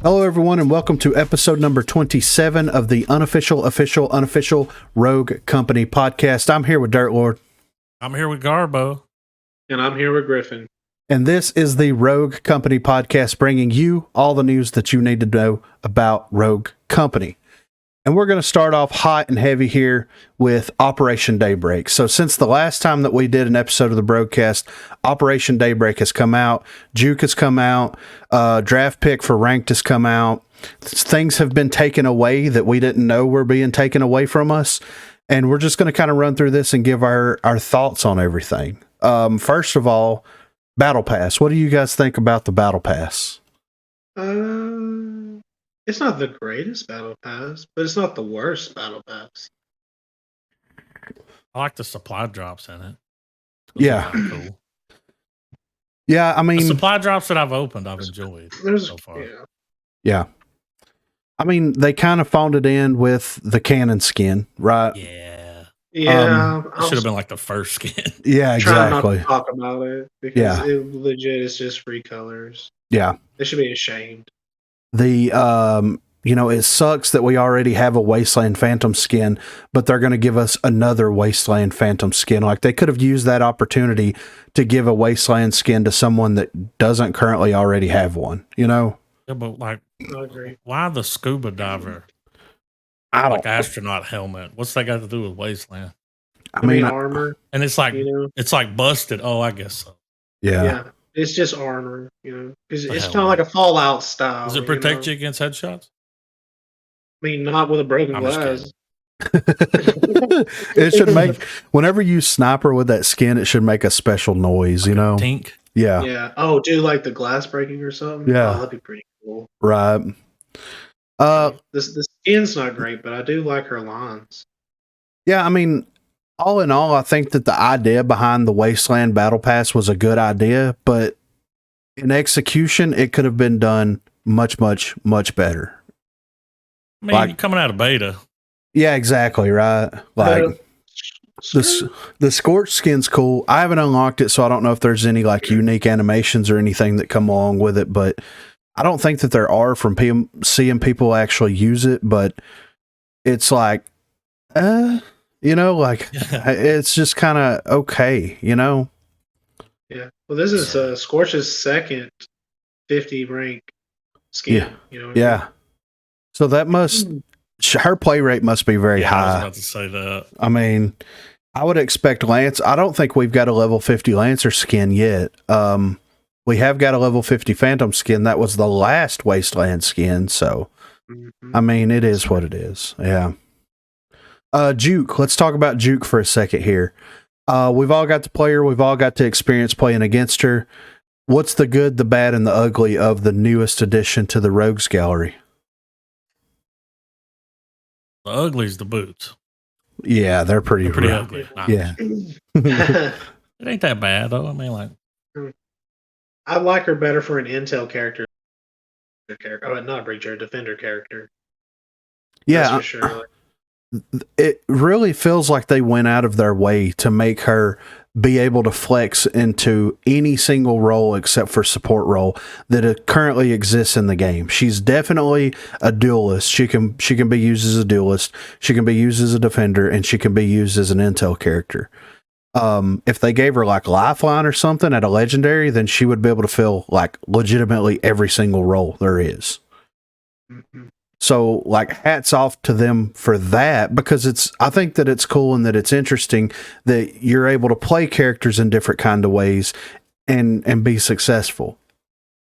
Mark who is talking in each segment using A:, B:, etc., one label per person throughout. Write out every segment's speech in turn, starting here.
A: Hello, everyone, and welcome to episode number 27 of the Unofficial Rogue Company podcast. I'm here with Dirt Lord.
B: I'm here with Garbo.
C: And I'm here with Griffin.
A: And this is the Rogue Company podcast, bringing you all the news that you need to know about Rogue Company. And we're going to start off hot and heavy here with Operation Daybreak. So since the last time that we did an episode of the Broguecast, Operation Daybreak has come out. Juke has come out. Draft pick for Ranked has come out. Things have been taken away that we didn't know were being taken away from us. And we're just going to kind of run through this and give our thoughts on everything. First of all, Battle Pass. What do you guys think about the Battle Pass?
C: It's not the greatest Battle Pass, but it's not the worst Battle Pass.
B: I like the supply drops in it.
A: Yeah.
B: Cool.
A: Yeah, I mean...
B: The supply drops that I've opened, I've enjoyed so far.
A: Yeah. I mean, they kind of phoned it in with the Cannon skin, right?
B: Yeah.
C: Yeah.
B: It should have been like the first skin.
A: Yeah, exactly.
C: Trying not to talk about it because it legit is just free colors.
A: Yeah.
C: They should be ashamed.
A: It sucks that we already have a Wasteland Phantom skin, but they're going to give us another Wasteland Phantom skin. Like, they could have used that opportunity to give a Wasteland skin to someone that doesn't currently already have one, you know?
B: Yeah, but like,
C: I agree.
B: why the scuba diver? Astronaut helmet. What's that got to do with Wasteland?
A: I mean,
C: armor.
B: And it's like, it's like busted. Oh, I guess so.
A: Yeah.
C: It's just armor, because it's kind of like a Fallout style.
B: Does it protect you against headshots?
C: I mean, not with a broken glass.
A: It should make, whenever you sniper with that skin, it should make a special noise, you know?
B: Tink.
A: Yeah.
C: Yeah. Oh, do like the glass breaking or something?
A: Yeah.
C: Oh, that'd be pretty cool.
A: Right.
C: The skin's not great, but I do like her lines.
A: Yeah, I mean, all in all, I think that the idea behind the Wasteland Battle Pass was a good idea, but in execution, it could have been done much, much, much better.
B: I mean, you're coming out of beta.
A: Yeah, exactly, right? Like, the Scorch skin's cool. I haven't unlocked it, so I don't know if there's any, like, unique animations or anything that come along with it, but I don't think that there are from seeing people actually use it, but it's like, it's just kind of okay,
C: Yeah. Well, this is Scorch's second 50 rank skin.
A: Yeah. So that her play rate must be very high.
B: I was about to say that.
A: I mean, I would expect Lance. I don't think we've got a level 50 Lancer skin yet. We have got a level 50 Phantom skin. That was the last Wasteland skin. So, I mean, it is what it is. Yeah. Juke. Let's talk about Juke for a second here. We've all got to play her. We've all got to experience playing against her. What's the good, the bad, and the ugly of the newest addition to the Rogues Gallery?
B: The ugly's the boots.
A: Yeah, they're pretty
B: ugly.
A: Yeah.
B: It ain't that bad, though. I mean, like,
C: I like her better for an intel character. Oh, not a breacher, a defender character.
A: Yeah,
C: that's for sure.
A: It really feels like they went out of their way to make her be able to flex into any single role except for support role that currently exists in the game. She's definitely a duelist. She can be used as a duelist. She can be used as a defender, and she can be used as an intel character. If they gave her like Lifeline or something at a legendary, then she would be able to fill like legitimately every single role there is.
C: Mm-hmm.
A: So, like, hats off to them for that, because I think that it's cool and that it's interesting that you're able to play characters in different kind of ways and be successful.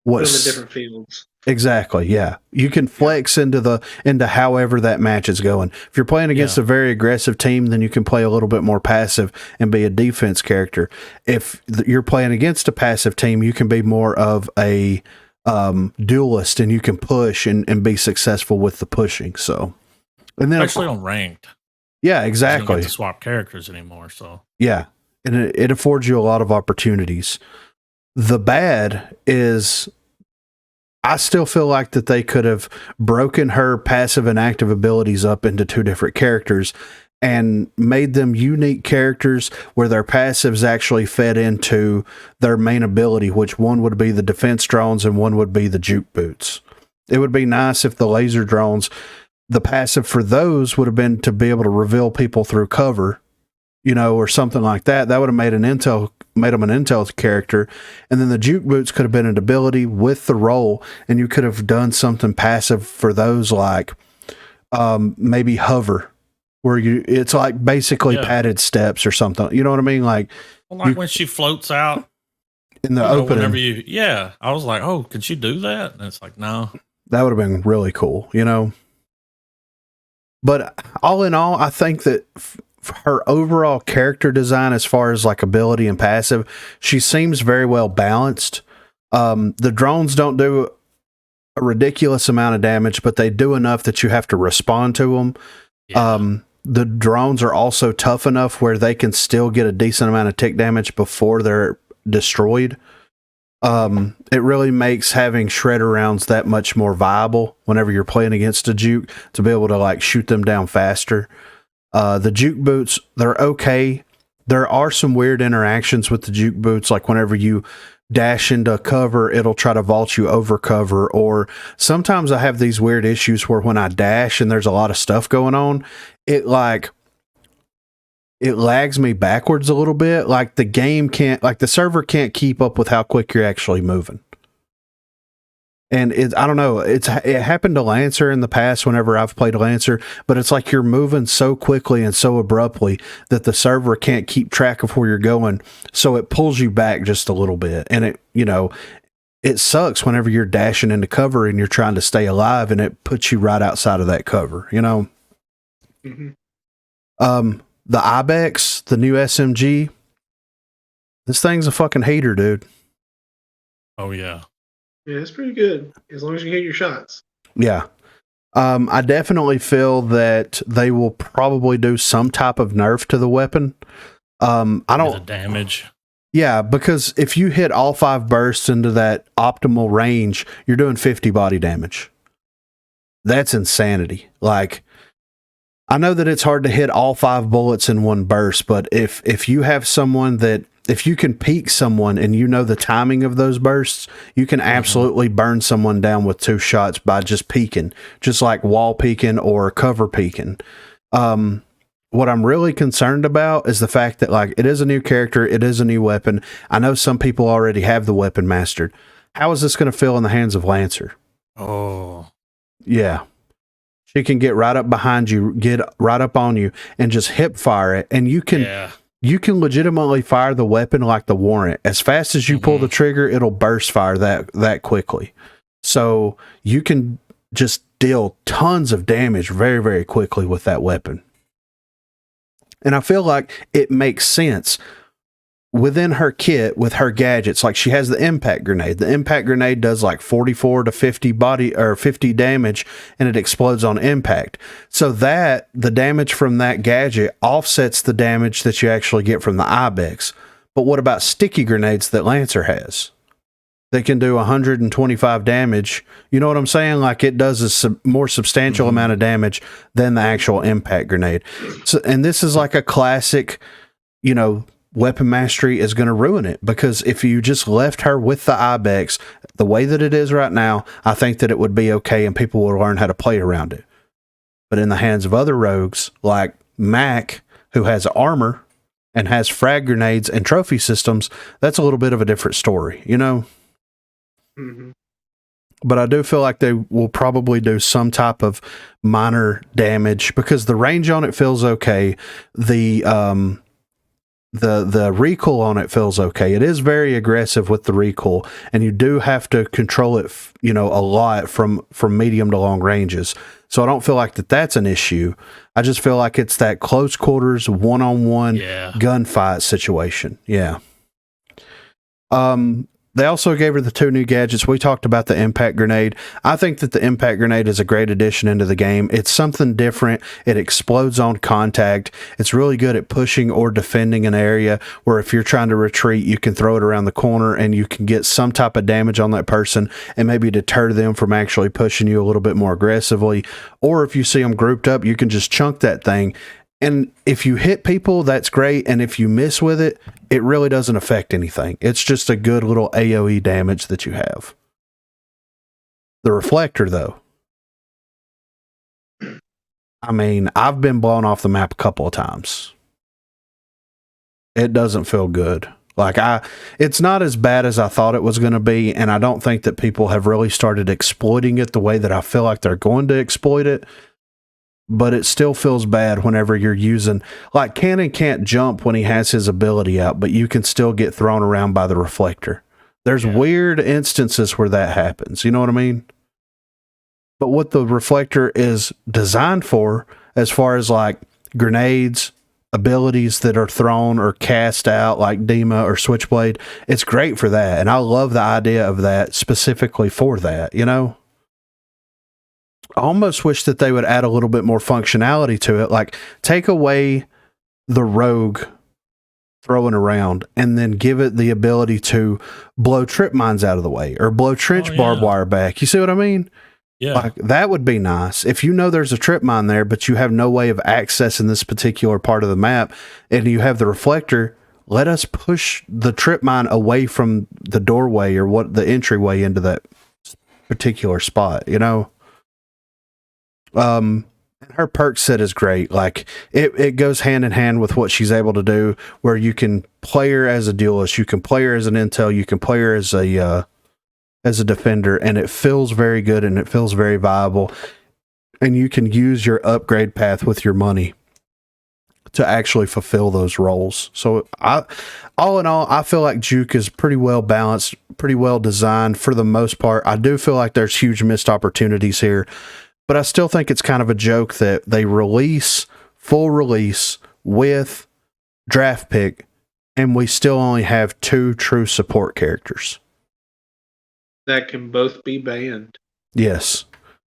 C: Put them in different fields.
A: Exactly, yeah. You can flex into however that match is going. If you're playing against a very aggressive team, then you can play a little bit more passive and be a defense character. If you're playing against a passive team, you can be more of a duelist, and you can push and be successful with the pushing. So, and then
B: especially on ranked.
A: Yeah, exactly.
B: You don't get to swap characters anymore. So
A: yeah, and it affords you a lot of opportunities. The bad is, I still feel like that they could have broken her passive and active abilities up into two different characters and made them unique characters where their passives actually fed into their main ability, which one would be the defense drones and one would be the juke boots. It would be nice if the laser drones, the passive for those would have been to be able to reveal people through cover, or something like that. That would have made them an intel character. And then the juke boots could have been an ability with the role, and you could have done something passive for those, like maybe hover, where it's like basically padded steps or something. You know what I mean? Like
B: when she floats out
A: in the opening.
B: I was like, oh, can she do that? And it's like, no.
A: That would have been really cool, But all in all, I think that her overall character design, as far as like ability and passive, she seems very well balanced. The drones don't do a ridiculous amount of damage, but they do enough that you have to respond to them. Yeah. The drones are also tough enough where they can still get a decent amount of tick damage before they're destroyed. It really makes having shredder rounds that much more viable whenever you're playing against a juke, to be able to like shoot them down faster. The juke boots, they're okay. There are some weird interactions with the juke boots, like whenever you dash into cover, it'll try to vault you over cover, or sometimes I have these weird issues where when I dash and there's a lot of stuff going on, it lags me backwards a little bit. Like the server can't keep up with how quick you're actually moving. And I don't know, it happened to Lancer in the past whenever I've played Lancer, but it's like you're moving so quickly and so abruptly that the server can't keep track of where you're going. So it pulls you back just a little bit. And it sucks whenever you're dashing into cover and you're trying to stay alive, and it puts you right outside of that cover, Mm-hmm. The Ibex, the new SMG, this thing's a fucking hater, dude.
B: Oh, yeah.
C: Yeah, it's pretty good, as long as you hit your shots.
A: Yeah. I definitely feel that they will probably do some type of nerf to the weapon.
B: The damage.
A: Yeah, because if you hit all 5 bursts into that optimal range, you're doing 50 body damage. That's insanity. Like, I know that it's hard to hit all 5 bullets in one burst, but if you have someone if you can peek someone and the timing of those bursts, you can absolutely burn someone down with 2 shots by just peeking, just like wall peeking or cover peeking. What I'm really concerned about is the fact that, like, it is a new character, it is a new weapon. I know some people already have the weapon mastered. How is this going to feel in the hands of Lancer?
B: Oh.
A: Yeah. She can get right up behind you, get right up on you, and just hip fire it. And you can legitimately fire the weapon like the Warrant. As fast as you pull the trigger, it'll burst fire that quickly. So you can just deal tons of damage very, very quickly with that weapon. And I feel like it makes sense within her kit with her gadgets. Like, she has the impact grenade. The impact grenade does like 44 to 50 50 damage, and it explodes on impact. So that the damage from that gadget offsets the damage that you actually get from the Ibex. But what about sticky grenades that Lancer has? They can do 125 damage. You know what I'm saying? Like, it does a more substantial amount of damage than the actual impact grenade. So, and this is like a classic, weapon mastery is going to ruin it, because if you just left her with the Ibex the way that it is right now, I think that it would be okay and people will learn how to play around it. But in the hands of other rogues like Mac, who has armor and has frag grenades and trophy systems, that's a little bit of a different story,
C: Mm-hmm.
A: But I do feel like they will probably do some type of minor damage, because the range on it feels okay. The recoil on it feels okay. It is very aggressive with the recoil, and you do have to control it, a lot from medium to long ranges. So I don't feel like that's an issue. I just feel like it's that close quarters, one-on-one gunfight situation. Yeah. They also gave her the 2 new gadgets. We talked about the impact grenade. I think that the impact grenade is a great addition into the game. It's something different. It explodes on contact. It's really good at pushing or defending an area where if you're trying to retreat, you can throw it around the corner and you can get some type of damage on that person and maybe deter them from actually pushing you a little bit more aggressively. Or if you see them grouped up, you can just chunk that thing. And if you hit people, that's great. And if you miss with it, it really doesn't affect anything. It's just a good little AoE damage that you have. The Reflector, though, I mean, I've been blown off the map a couple of times. It doesn't feel good. Like it's not as bad as I thought it was going to be, and I don't think that people have really started exploiting it the way that I feel like they're going to exploit it. But it still feels bad whenever you're using, like, Cannon can't jump when he has his ability out, but you can still get thrown around by the Reflector. There's weird instances where that happens. You know what I mean? But what the Reflector is designed for, as far as like grenades, abilities that are thrown or cast out like Dima or Switchblade, it's great for that. And I love the idea of that specifically for that, you know? I almost wish that they would add a little bit more functionality to it, like take away the rogue throwing around and then give it the ability to blow trip mines out of the way or blow trench barbed wire back. You see what I mean?
B: Yeah.
A: Like, that would be nice. If you know there's a trip mine there, but you have no way of accessing this particular part of the map and you have the Reflector, let us push the trip mine away from the doorway or what the entryway into that particular spot, you know? Her perk set is great. Like it goes hand in hand with what she's able to do, where you can play her as a duelist, you can play her as an intel, you can play her as a defender, and it feels very good and it feels very viable. And you can use your upgrade path with your money to actually fulfill those roles. So all in all, I feel like Juke is pretty well balanced, pretty well designed for the most part. I do feel like there's huge missed opportunities here. But I still think it's kind of a joke that they full release with draft pick, and we still only have 2 true support characters.
C: That can both be banned.
A: Yes.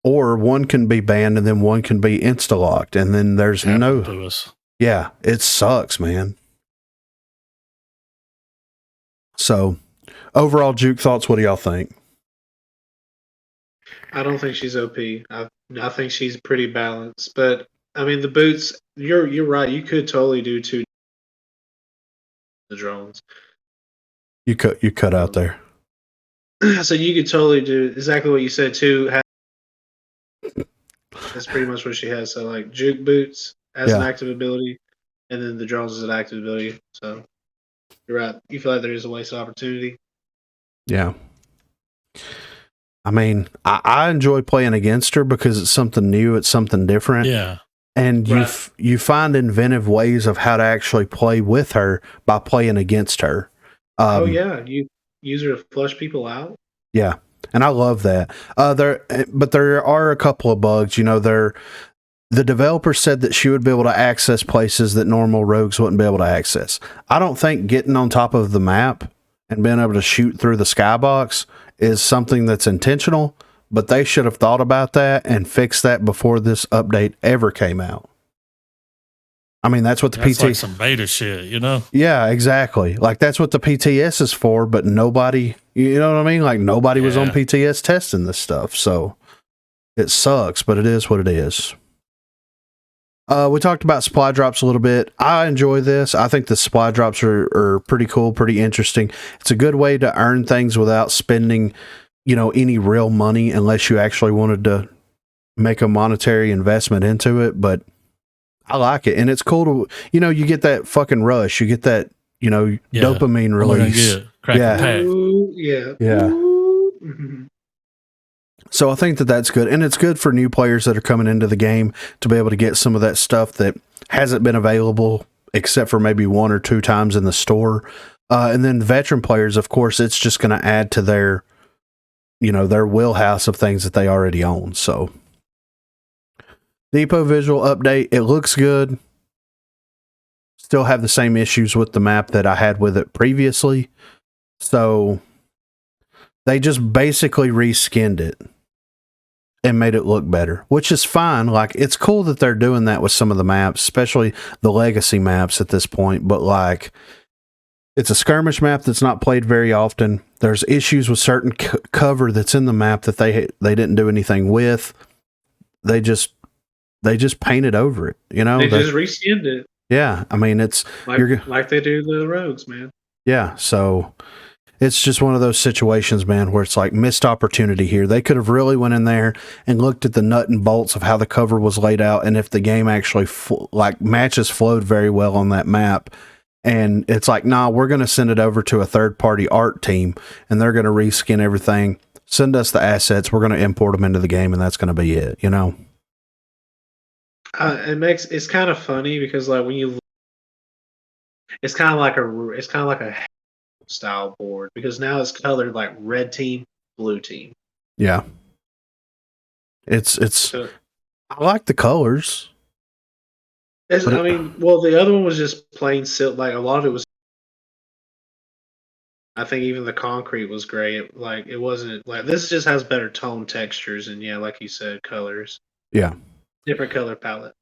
A: Or one can be banned and then one can be insta-locked, and then there's no... Yeah, it sucks, man. So, overall, Juke thoughts, what do y'all think?
C: I don't think she's OP. I think she's pretty balanced. But I mean, the boots. You're right. You could totally do 2 the drones.
A: You cut out there.
C: So you could totally do exactly what you said too. That's pretty much what she has. So like Juke boots as an active ability, and then the drones as an active ability. So you're right. You feel like there is a wasted opportunity.
A: Yeah. I mean, I enjoy playing against her because it's something new, it's something different.
B: Yeah.
A: And you find inventive ways of how to actually play with her by playing against her.
C: You use her to flush people out.
A: Yeah, and I love that. But there are a couple of bugs. You know, the developer said that she would be able to access places that normal rogues wouldn't be able to access. I don't think getting on top of the map and being able to shoot through the skybox is something that's intentional, but they should have thought about that and fixed that before this update ever came out. I mean, that's what
B: that's like some beta shit, you know?
A: Yeah, exactly. Like, that's what the PTS is for, but nobody, you know what I mean? Like, nobody was on PTS testing this stuff, so it sucks, but it is what it is. We talked about supply drops a little bit. I enjoy this. I think the supply drops are pretty cool, pretty interesting. It's a good way to earn things without spending, any real money unless you actually wanted to make a monetary investment into it. But I like it. And it's cool to, you get that fucking rush. You get that, dopamine release. Yeah. So I think that that's good. And it's good for new players that are coming into the game to be able to get some of that stuff that hasn't been available except for maybe 1 or 2 times in the store. And then veteran players, of course, it's just going to add to their wheelhouse of things that they already own. So Depot visual update, it looks good. Still have the same issues with the map that I had with it previously. So they just basically reskinned it and made it look better, which is fine. Like, it's cool that they're doing that with some of the maps, especially the legacy maps at this point. But like, it's a skirmish map that's not played very often. There's issues with certain cover that's in the map that they didn't do anything with. They just painted over it, They
C: just reskinned it.
A: Yeah, I mean, it's
C: like they do the rogues, man.
A: Yeah, so It's just one of those situations, man, where it's like missed opportunity here. They could have really went in there and looked at the nut and bolts of how the cover was laid out, and if the game actually matches flowed very well on that map. And it's like, nah, we're going to send it over to a third-party art team, and they're going to reskin everything. Send us the assets. We're going to import them into the game, and that's going to be it. You know.
C: It's kind of funny because like when you, it's kind of like a style board because now it's colored like red team, blue team.
A: Yeah. It's I like the colors.
C: I mean, well, the other one was just plain silk. Like a lot of it was. I think even the concrete was gray. It wasn't like this. Just has better tone textures and yeah, like you said, colors.
A: Yeah.
C: Different color palette.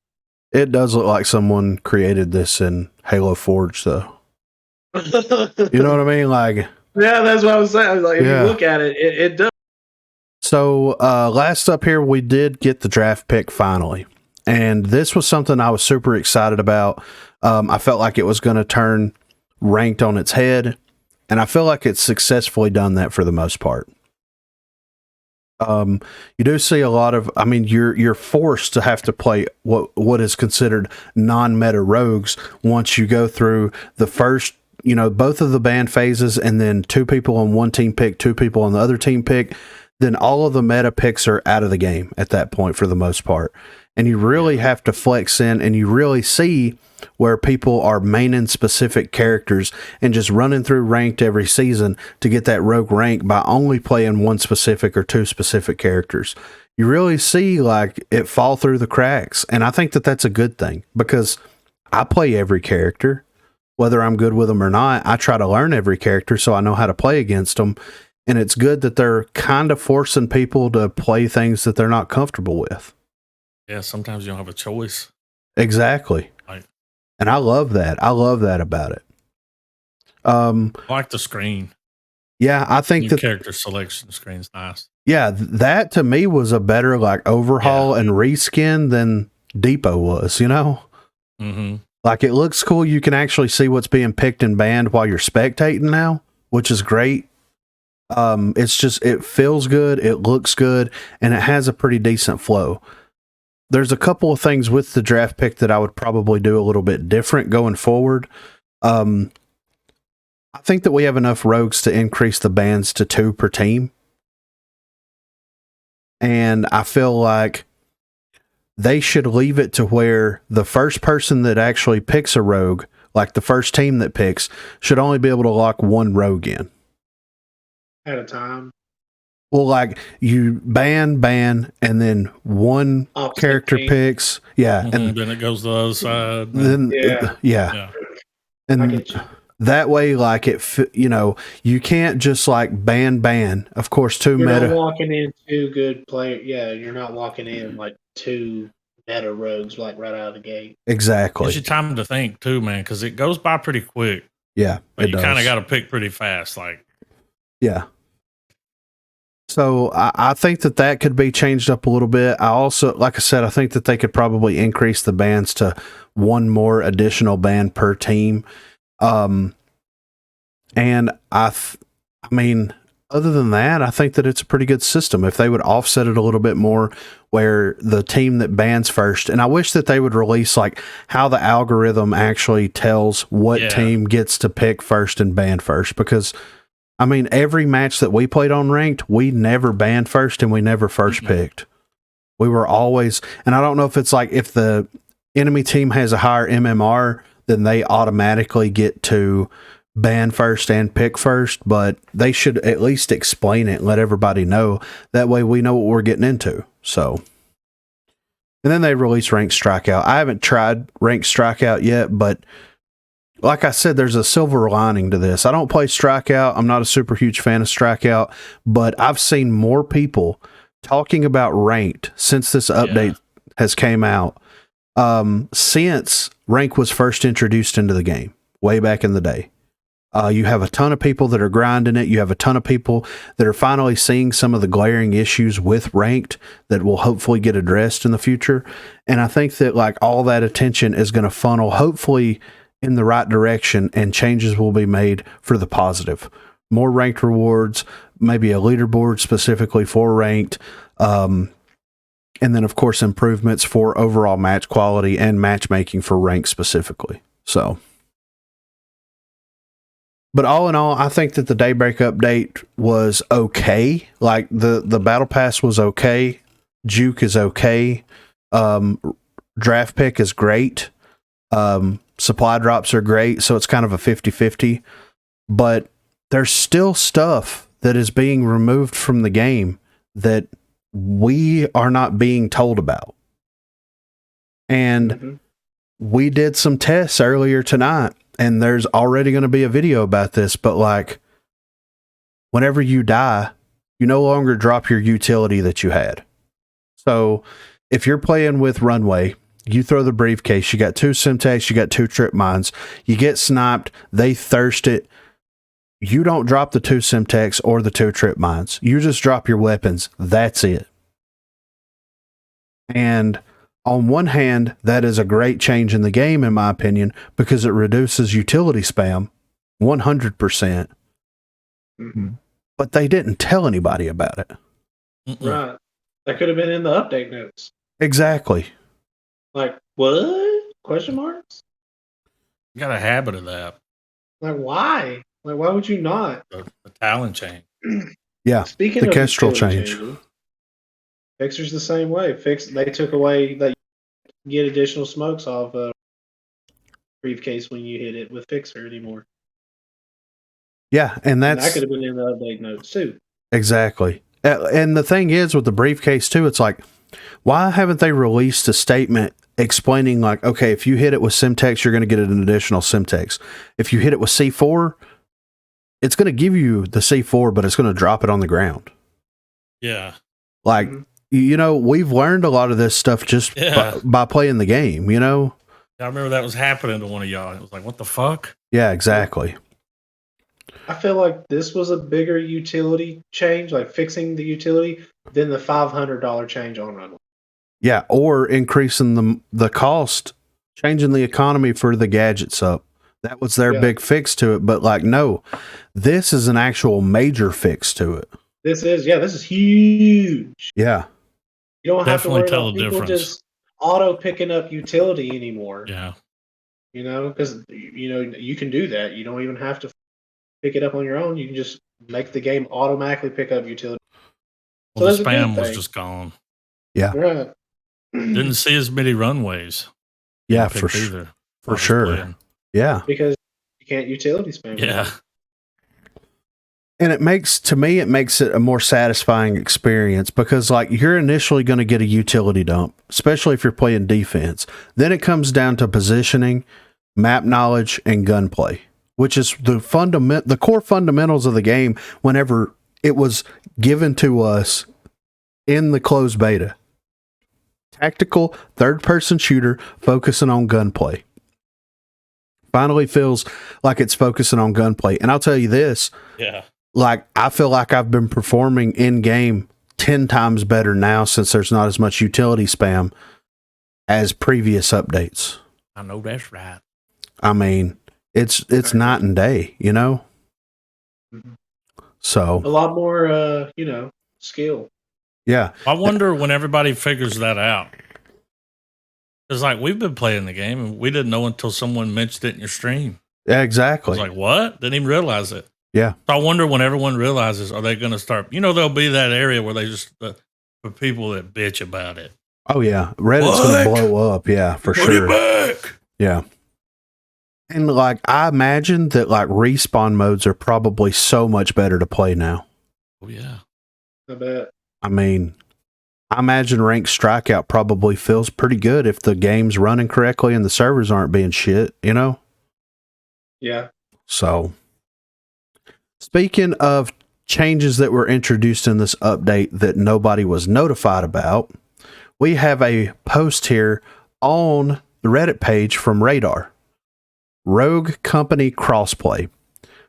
A: It does look like someone created this in Halo Forge, though. You know what I mean? Like,
C: yeah, that's what I was saying. Like, if you look at it, it does.
A: So, last up here, we did get the draft pick finally. And this was something I was super excited about. I felt like it was going to turn ranked on its head. And I feel like it's successfully done that for the most part. You do see a lot of, I mean, you're forced to have to play what is considered non-meta rogues once you go through the first, both of the ban phases, and then 2 people on one team pick, 2 people on the other team pick. Then all of the meta picks are out of the game at that point for the most part. And you really have to flex in, and you really see where people are maining specific characters and just running through ranked every season to get that rogue rank by only playing one specific or 2 specific characters. You really see like it fall through the cracks. And I think that that's a good thing because I play every character, whether I'm good with them or not. I try to learn every character so I know how to play against them. And it's good that they're kind of forcing people to play things that they're not comfortable with.
B: Yeah, sometimes you don't have a choice.
A: Exactly.
B: Right.
A: And I love that. I love that about it.
B: I like the screen.
A: Yeah, I think
B: the character selection screen's nice.
A: Yeah, that to me was a better like overhaul and reskin than Depot was,
B: Mm-hmm.
A: Like it looks cool. You can actually see what's being picked and banned while you're spectating now, which is great. It's just, it feels good, it looks good, and it has a pretty decent flow. There's a couple of things with the draft pick that I would probably do a little bit different going forward. I think that we have enough rogues to increase the bans to 2 per team. And I feel like they should leave it to where the first person that actually picks a rogue, like the first team that picks, should only be able to lock 1 rogue in.
C: At a time.
A: Well, like you ban, and then 1 character picks. Yeah.
B: Mm-hmm. And then it goes to the other side.
A: Then, yeah. And that way, like you can't just like ban. Of course, 2
C: you're
A: meta.
C: Not walking in 2 good players. Yeah, you're not walking in like 2 meta rogues like right out of the gate.
A: Exactly.
B: Gives you time to think too, man, because it goes by pretty quick.
A: Yeah.
B: But you kind of got to pick pretty fast. Like,
A: yeah. So I think that could be changed up a little bit. I also, like I said, I think that they could probably increase the bans to 1 more additional ban per team. And I mean, other than that, I think that it's a pretty good system. If they would offset it a little bit more where the team that bans first, and I wish that they would release like how the algorithm actually tells what team gets to pick first and ban first, because I mean, every match that we played on ranked, we never banned first and we never first picked. We were always, and I don't know if it's like if the enemy team has a higher MMR, then they automatically get to ban first and pick first, but they should at least explain it and let everybody know. That way we know what we're getting into. So, and then they release ranked Strikeout. I haven't tried ranked Strikeout yet, but like I said, there's a silver lining to this. I don't play Strikeout. I'm not a super huge fan of Strikeout, but I've seen more people talking about ranked since this update has came out. Since rank was first introduced into the game way back in the day. You have a ton of people that are grinding it. You have a ton of people that are finally seeing some of the glaring issues with ranked that will hopefully get addressed in the future. And I think that like all that attention is going to funnel hopefully in the right direction, and changes will be made for the positive. more ranked rewards, maybe a leaderboard specifically for ranked, and then of course improvements for overall match quality and matchmaking for ranked specifically. So, but all in all, I think that the Daybreak update was okay. Like the battle pass was okay. Juke is okay. Draft pick is great. Supply drops are great. So it's kind of a 50-50, but there's still stuff that is being removed from the game that we are not being told about. And we did some tests earlier tonight, and there's already going to be a video about this, but like whenever you die, you no longer drop your utility that you had. So if you're playing with Runway, you throw the briefcase, you got 2 Simtex, you got 2 trip mines, you get sniped, they thirst it. You don't drop the 2 Simtex or the 2 trip mines. You just drop your weapons. That's it. And on one hand, that is a great change in the game, in my opinion, because it reduces utility spam 100%. But they didn't tell anybody about it.
C: Right. That could have been in the update notes.
A: Exactly.
C: Like, what? Question marks?
B: You got a habit of that.
C: Like, why? Like, why would you not?
B: The talent change.
A: Yeah.
C: Speaking
A: the
C: of
A: Kestrel
C: utility
A: change.
C: changes, Fixer's the same way. They took away that you get additional smokes off briefcase when you hit it with Fixer anymore.
A: Yeah, and
C: That
A: that's
C: could have been in the update notes too.
A: exactly. And the thing is with the briefcase too, it's like, why haven't they released a statement explaining like, okay, if you hit it with Simtex, you're going to get an additional Simtex. If you hit it with C4, it's going to give you the C4, but it's going to drop it on the ground.
B: Yeah.
A: Like, you know, we've learned a lot of this stuff just by playing the game, you know?
B: I remember that was happening to one of y'all. It was like, what the fuck?
A: Yeah, exactly.
C: I feel like this was a bigger utility change, like fixing the utility, than the $500 change on Runway.
A: Yeah, or increasing the cost, changing the economy for the gadgets up. That was their big fix to it. But like, no, this is an actual major fix to it.
C: This is huge.
A: Yeah.
C: You don't have
B: Definitely
C: to
B: tell
C: worry about
B: the
C: people
B: difference.
C: just auto picking up utility anymore.
B: Yeah.
C: You know, because you know you can do that. You don't even have to pick it up on your own. You can just make the game automatically pick up utility.
B: Well,
C: So
B: the
C: that's a good
B: spam was
C: thing.
B: just gone.
A: Yeah.
C: Right.
B: Didn't see as many runways.
A: Yeah,
B: Picked
A: for sure.
B: either.
A: For sure. Yeah.
C: Because you can't utility spam.
B: Yeah.
A: And it makes it a more satisfying experience because like you're initially going to get a utility dump, especially if you're playing defense. Then it comes down to positioning, map knowledge, and gunplay, which is the core fundamentals of the game whenever it was given to us in the closed beta. Tactical third-person shooter focusing on gunplay. Finally feels like it's focusing on gunplay. And I'll tell you this.
B: Yeah.
A: Like, I feel like I've been performing in-game 10 times better now since there's not as much utility spam as previous updates.
B: I know that's right.
A: I mean, it's night and day, you know? So.
C: A lot more, skill.
A: Yeah.
B: I wonder when everybody figures that out. It's like we've been playing the game and we didn't know until someone mentioned it in your stream.
A: Yeah,
B: I
A: exactly.
B: was like, what? Didn't even realize it.
A: Yeah.
B: So I wonder when everyone realizes, are they going to start? You know, there'll be that area where they just for people that bitch about it.
A: Oh yeah, Reddit's going to blow up. Yeah, for
B: Put
A: sure.
B: it back.
A: Yeah. And like, I imagine that like respawn modes are probably so much better to play now.
B: Oh yeah.
C: I bet.
A: I mean, I imagine ranked strikeout probably feels pretty good if the game's running correctly and the servers aren't being shit, you know?
C: Yeah.
A: So, speaking of changes that were introduced in this update that nobody was notified about, we have a post here on the Reddit page from Radar. Rogue Company Crossplay.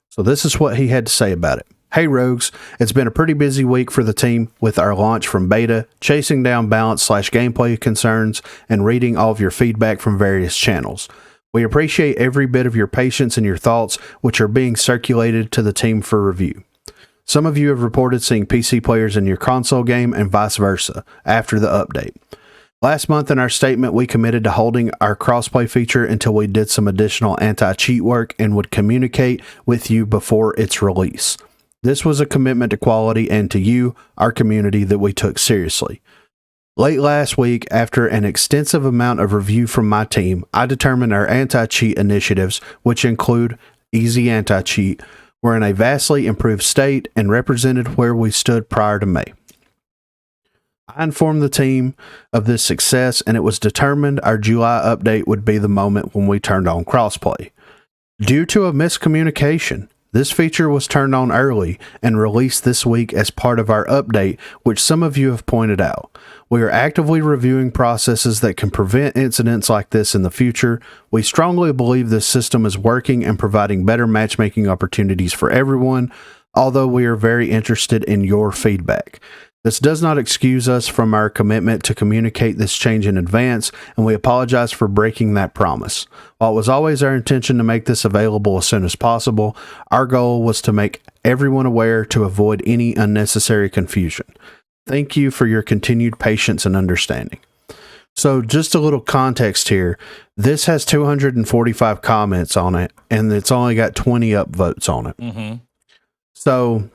A: So this is what he had to say about it. Hey Rogues, it's been a pretty busy week for the team with our launch from beta, chasing down balance / gameplay concerns, and reading all of your feedback from various channels. We appreciate every bit of your patience and your thoughts, which are being circulated to the team for review. Some of you have reported seeing PC players in your console game and vice versa after the update. Last month in our statement, we committed to holding our crossplay feature until we did some additional anti-cheat work and would communicate with you before its release. This was a commitment to quality and to you, our community, that we took seriously. Late last week, after an extensive amount of review from my team, I determined our anti-cheat initiatives, which include Easy Anti-Cheat, were in a vastly improved state and represented where we stood prior to May. I informed the team of this success, and it was determined our July update would be the moment when we turned on crossplay. Due to a miscommunication, this feature was turned on early and released this week as part of our update, which some of you have pointed out. We are actively reviewing processes that can prevent incidents like this in the future. We strongly believe this system is working and providing better matchmaking opportunities for everyone, although we are very interested in your feedback. This does not excuse us from our commitment to communicate this change in advance, and we apologize for breaking that promise. While it was always our intention to make this available as soon as possible, our goal was to make everyone aware to avoid any unnecessary confusion. Thank you for your continued patience and understanding. So just a little context here. This has 245 comments on it, and it's only got 20 upvotes on it.
B: Mm-hmm.
A: So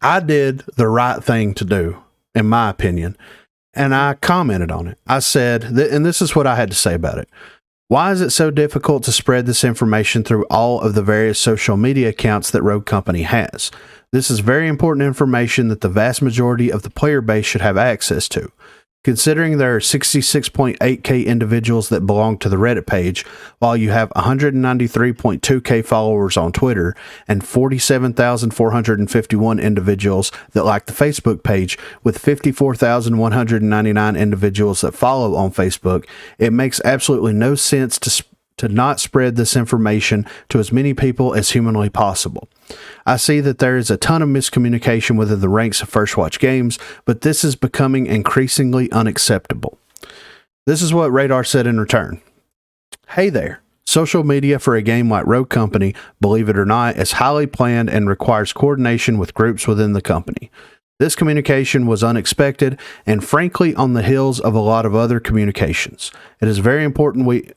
A: I did the right thing to do, in my opinion, and I commented on it. I said, and this is what I had to say about it. Why is it so difficult to spread this information through all of the various social media accounts that Rogue Company has? This is very important information that the vast majority of the player base should have access to. Considering there are 66.8k individuals that belong to the Reddit page, while you have 193.2k followers on Twitter and 47,451 individuals that like the Facebook page, with 54,199 individuals that follow on Facebook, it makes absolutely no sense to not spread this information to as many people as humanly possible. I see that there is a ton of miscommunication within the ranks of First Watch Games, but this is becoming increasingly unacceptable. This is what Radar said in return. Hey there. Social media for a game like Rogue Company, believe it or not, is highly planned and requires coordination with groups within the company. This communication was unexpected and frankly on the heels of a lot of other communications. It is very important we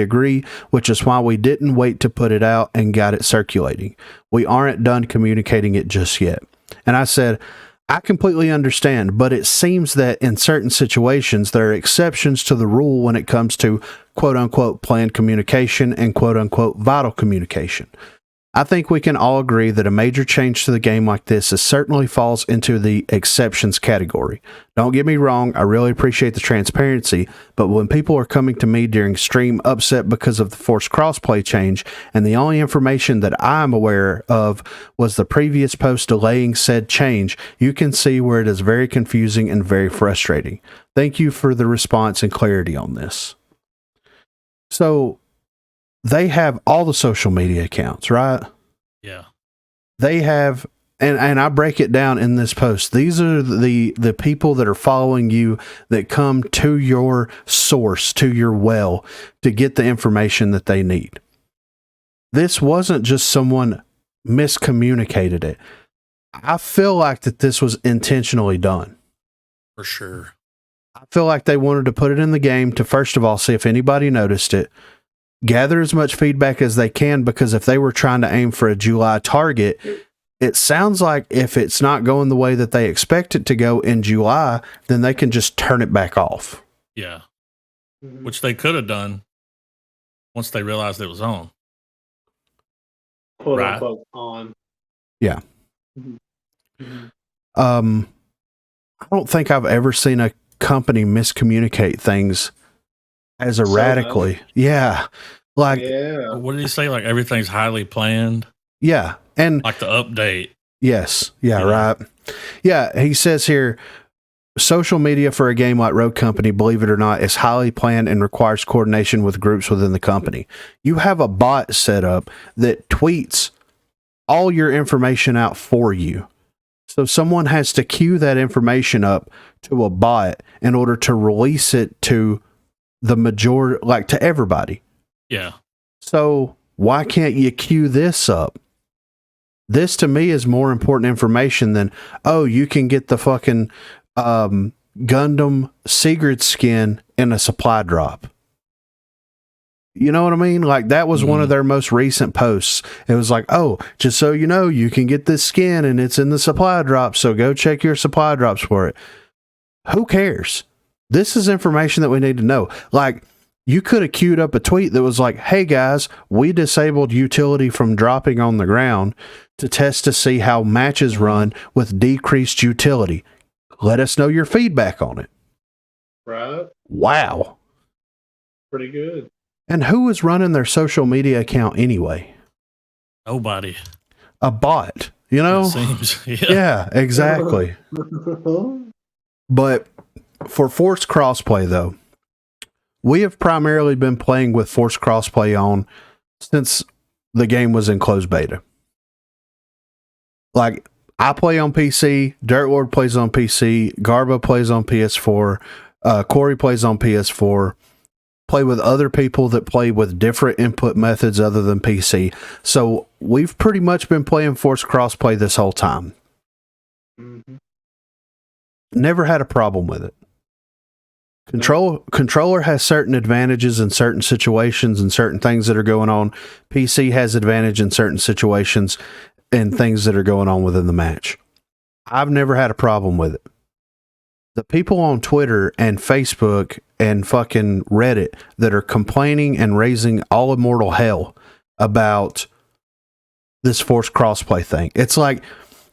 A: agree, which is why we didn't wait to put it out and got it circulating. We aren't done communicating it just yet. And I said, I completely understand, but it seems that in certain situations, there are exceptions to the rule when it comes to quote unquote planned communication and quote unquote vital communication. I think we can all agree that a major change to the game like this certainly falls into the exceptions category. Don't get me wrong, I really appreciate the transparency, but when people are coming to me during stream upset because of the forced crossplay change, and the only information that I'm aware of was the previous post delaying said change, you can see where it is very confusing and very frustrating. Thank you for the response and clarity on this. So, they have all the social media accounts, right?
B: Yeah.
A: They have, and I break it down in this post. These are the people that are following you that come to your source, to your well, to get the information that they need. This wasn't just someone miscommunicated it. I feel like that this was intentionally done.
B: For sure.
A: I feel like they wanted to put it in the game to, first of all, see if anybody noticed it. Gather as much feedback as they can, because if they were trying to aim for a July target, it sounds like if it's not going the way that they expect it to go in July, then they can just turn it back off.
B: Yeah. Which they could have done once they realized it was on.
C: Quote
B: Right.
C: unquote on.
A: Yeah.
C: Mm-hmm.
A: I don't think I've ever seen a company miscommunicate things as erratically. Yeah. Like,
C: yeah.
B: What did he say? Like everything's highly planned?
A: yeah. And
B: Like the update.
A: yes. Yeah, right. Yeah. He says here, social media for a game like Rogue Company, believe it or not, is highly planned and requires coordination with groups within the company. You have a bot set up that tweets all your information out for you. So someone has to queue that information up to a bot in order to release it to the majority, like to everybody.
B: Yeah.
A: So why can't you queue this up? This to me is more important information than, oh, you can get the fucking Gundam Sigurd skin in a supply drop. You know what I mean? Like that was one of their most recent posts. It was like, oh, just so you know, you can get this skin and it's in the supply drop. So go check your supply drops for it. Who cares? This is information that we need to know. Like, you could have queued up a tweet that was like, hey guys, we disabled utility from dropping on the ground to test to see how matches run with decreased utility. Let us know your feedback on it.
C: Right.
A: Wow.
C: Pretty good.
A: And who was running their social media account anyway?
B: Nobody.
A: A bot, you know?
B: It seems.
A: Yeah, exactly. But for forced crossplay, though, we have primarily been playing with forced crossplay on since the game was in closed beta. Like, I play on PC, Dirtlord plays on PC, Garba plays on PS4, Corey plays on PS4, play with other people that play with different input methods other than PC. So we've pretty much been playing forced crossplay this whole time.
C: Mm-hmm.
A: Never had a problem with it. Controller has certain advantages in certain situations and certain things that are going on. PC has advantage in certain situations and things that are going on within the match. I've never had a problem with it. The people on Twitter and Facebook and fucking Reddit that are complaining and raising all immortal hell about this forced crossplay thing. It's like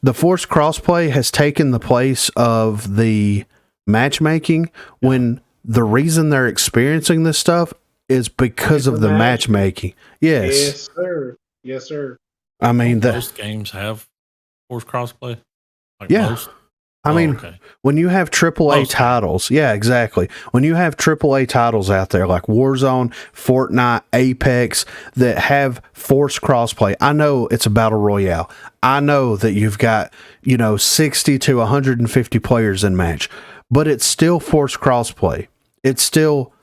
A: the forced crossplay has taken the place of the matchmaking when the reason they're experiencing this stuff is because of the matchmaking.
C: Yes, sir. Yes, sir.
A: I mean,
B: most games have forced crossplay. Like
A: yeah.
B: Most?
A: I mean, when you have AAA titles, yeah, exactly. When you have AAA titles out there like Warzone, Fortnite, Apex that have forced crossplay, I know it's a battle royale. I know that you've got, 60 to 150 players in match, but it's still forced crossplay. It's still,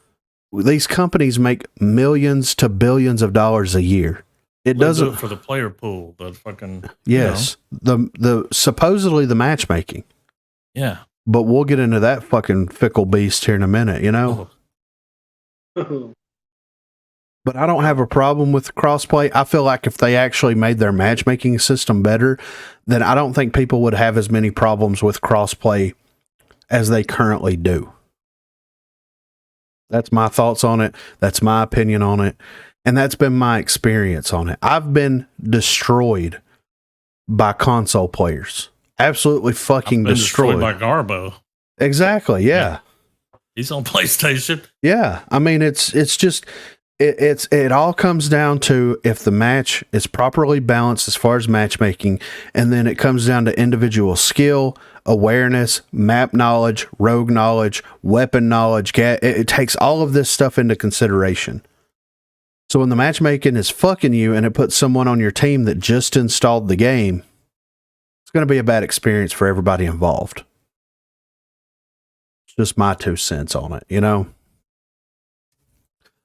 A: these companies make millions to billions of dollars a year. It doesn't
B: do it for the player pool, the fucking
A: yes, the supposedly the matchmaking.
B: Yeah.
A: But we'll get into that fucking fickle beast here in a minute, But I don't have a problem with crossplay. I feel like if they actually made their matchmaking system better, then I don't think people would have as many problems with crossplay as they currently do. That's my thoughts on it. That's my opinion on it. And that's been my experience on it. I've been destroyed by console players. Absolutely fucking destroyed
B: by Garbo.
A: Exactly. Yeah.
B: He's on PlayStation.
A: Yeah. I mean, it all comes down to if the match is properly balanced as far as matchmaking, and then it comes down to individual skill, awareness, map knowledge, rogue knowledge, weapon knowledge. It takes all of this stuff into consideration. So when the matchmaking is fucking you and it puts someone on your team that just installed the game, it's going to be a bad experience for everybody involved. It's just my 2 cents on it,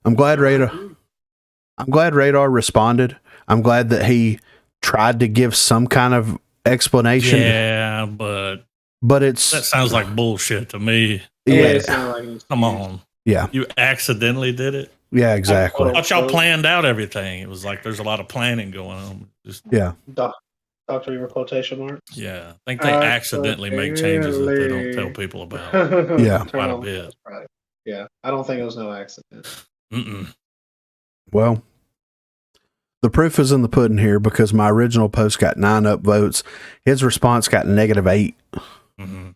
A: I'm glad Radar responded. I'm glad that he tried to give some kind of explanation.
B: Yeah, but that sounds like bullshit to me.
A: Yeah.
B: Come on.
A: Yeah.
B: You accidentally did it?
A: Yeah, exactly.
B: I thought y'all planned out everything. It was like there's a lot of planning going on.
C: Doctor, your quotation marks.
B: Yeah, I think they accidentally make changes that they don't tell people about.
A: Yeah,
B: quite a bit.
C: Right. Yeah, I don't think it was no accident.
A: Well, the proof is in the pudding here because my original post got 9 upvotes. His response got -8.
B: Mm-hmm.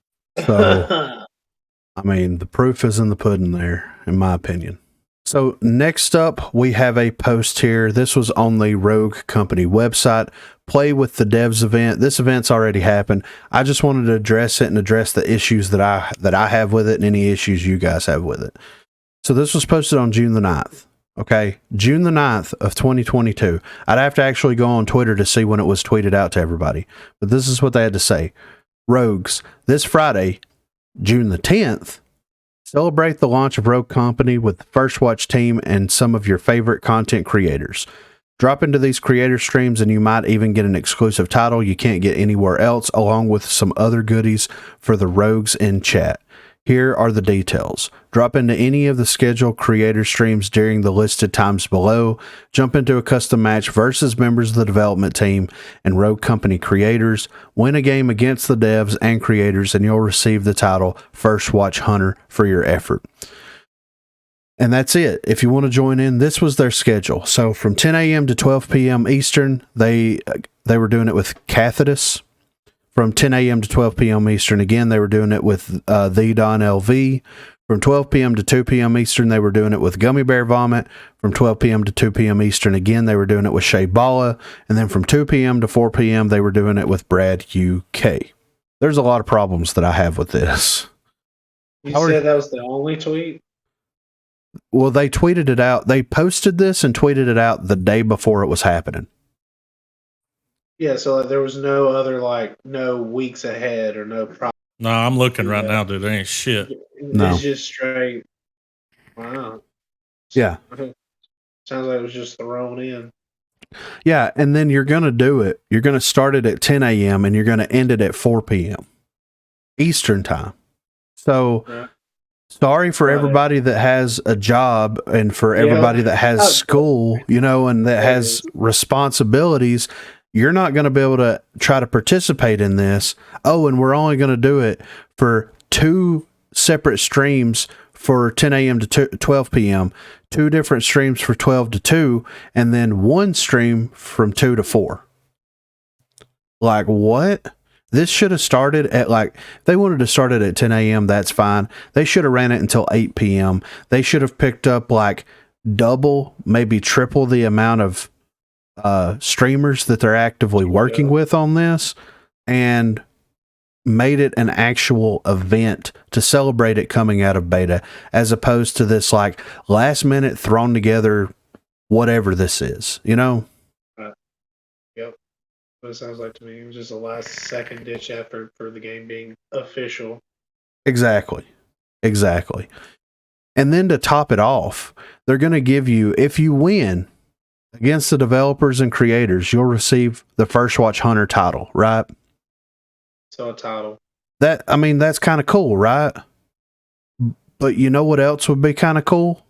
A: So, I mean, the proof is in the pudding there, in my opinion. So next up, we have a post here. This was on the Rogue Company website. Play with the Devs event. This event's already happened. I just wanted to address it and address the issues that I have with it and any issues you guys have with it. So this was posted on June the 9th. Okay, June the 9th of 2022. I'd have to actually go on Twitter to see when it was tweeted out to everybody. But this is what they had to say. Rogues, this Friday, June the 10th, Celebrate the launch of Rogue Company with the First Watch team and some of your favorite content creators. Drop into these creator streams and you might even get an exclusive title you can't get anywhere else, along with some other goodies for the rogues in chat. Here are the details. Drop into any of the scheduled creator streams during the listed times below. Jump into a custom match versus members of the development team and Rogue Company creators. Win a game against the devs and creators, and you'll receive the title First Watch Hunter for your effort. And that's it. If you want to join in, this was their schedule. So from 10 a.m. to 12 p.m. Eastern, they were doing it with Cathetus. From 10 a.m. to 12 p.m. Eastern, again, they were doing it with the Don LV. From 12 p.m. to 2 p.m. Eastern, they were doing it with Gummy Bear Vomit. From 12 p.m. to 2 p.m. Eastern, again, they were doing it with Shea Balla. And then from 2 p.m. to 4 p.m., they were doing it with Brad UK. There's a lot of problems that I have with this.
C: You said that was the only tweet?
A: Well, they tweeted it out. They posted this and tweeted it out the day before it was happening.
C: Yeah, so there was no other, no weeks ahead or no problem.
B: No, I'm looking right now, dude. There ain't shit.
A: No.
C: It's just straight. Wow.
A: Yeah.
C: Sounds like it was just thrown in.
A: Yeah, and then you're going to do it. You're going to start it at 10 a.m. and you're going to end it at 4 p.m. Eastern time. So, sorry for everybody that has a job and for everybody that has school, and that has responsibilities. You're not going to be able to try to participate in this. Oh, and we're only going to do it for 2 separate streams for 10 a.m. to 12 p.m., 2 different streams for 12 to 2, and then 1 stream from 2 to 4. Like, what? This should have started at they wanted to start it at 10 a.m. That's fine. They should have ran it until 8 p.m. They should have picked up double, maybe triple the amount of streamers that they're actively working with on this and made it an actual event to celebrate it coming out of beta, as opposed to this last minute thrown together whatever this is, Yep.
C: What it sounds like to me. It was just a last second ditch effort for the game being official.
A: Exactly. And then to top it off, they're going to give you, if you win against the developers and creators, you'll receive the First Watch Hunter title, right?
C: So a title.
A: That's kind of cool, right? But you know what else would be kind of cool?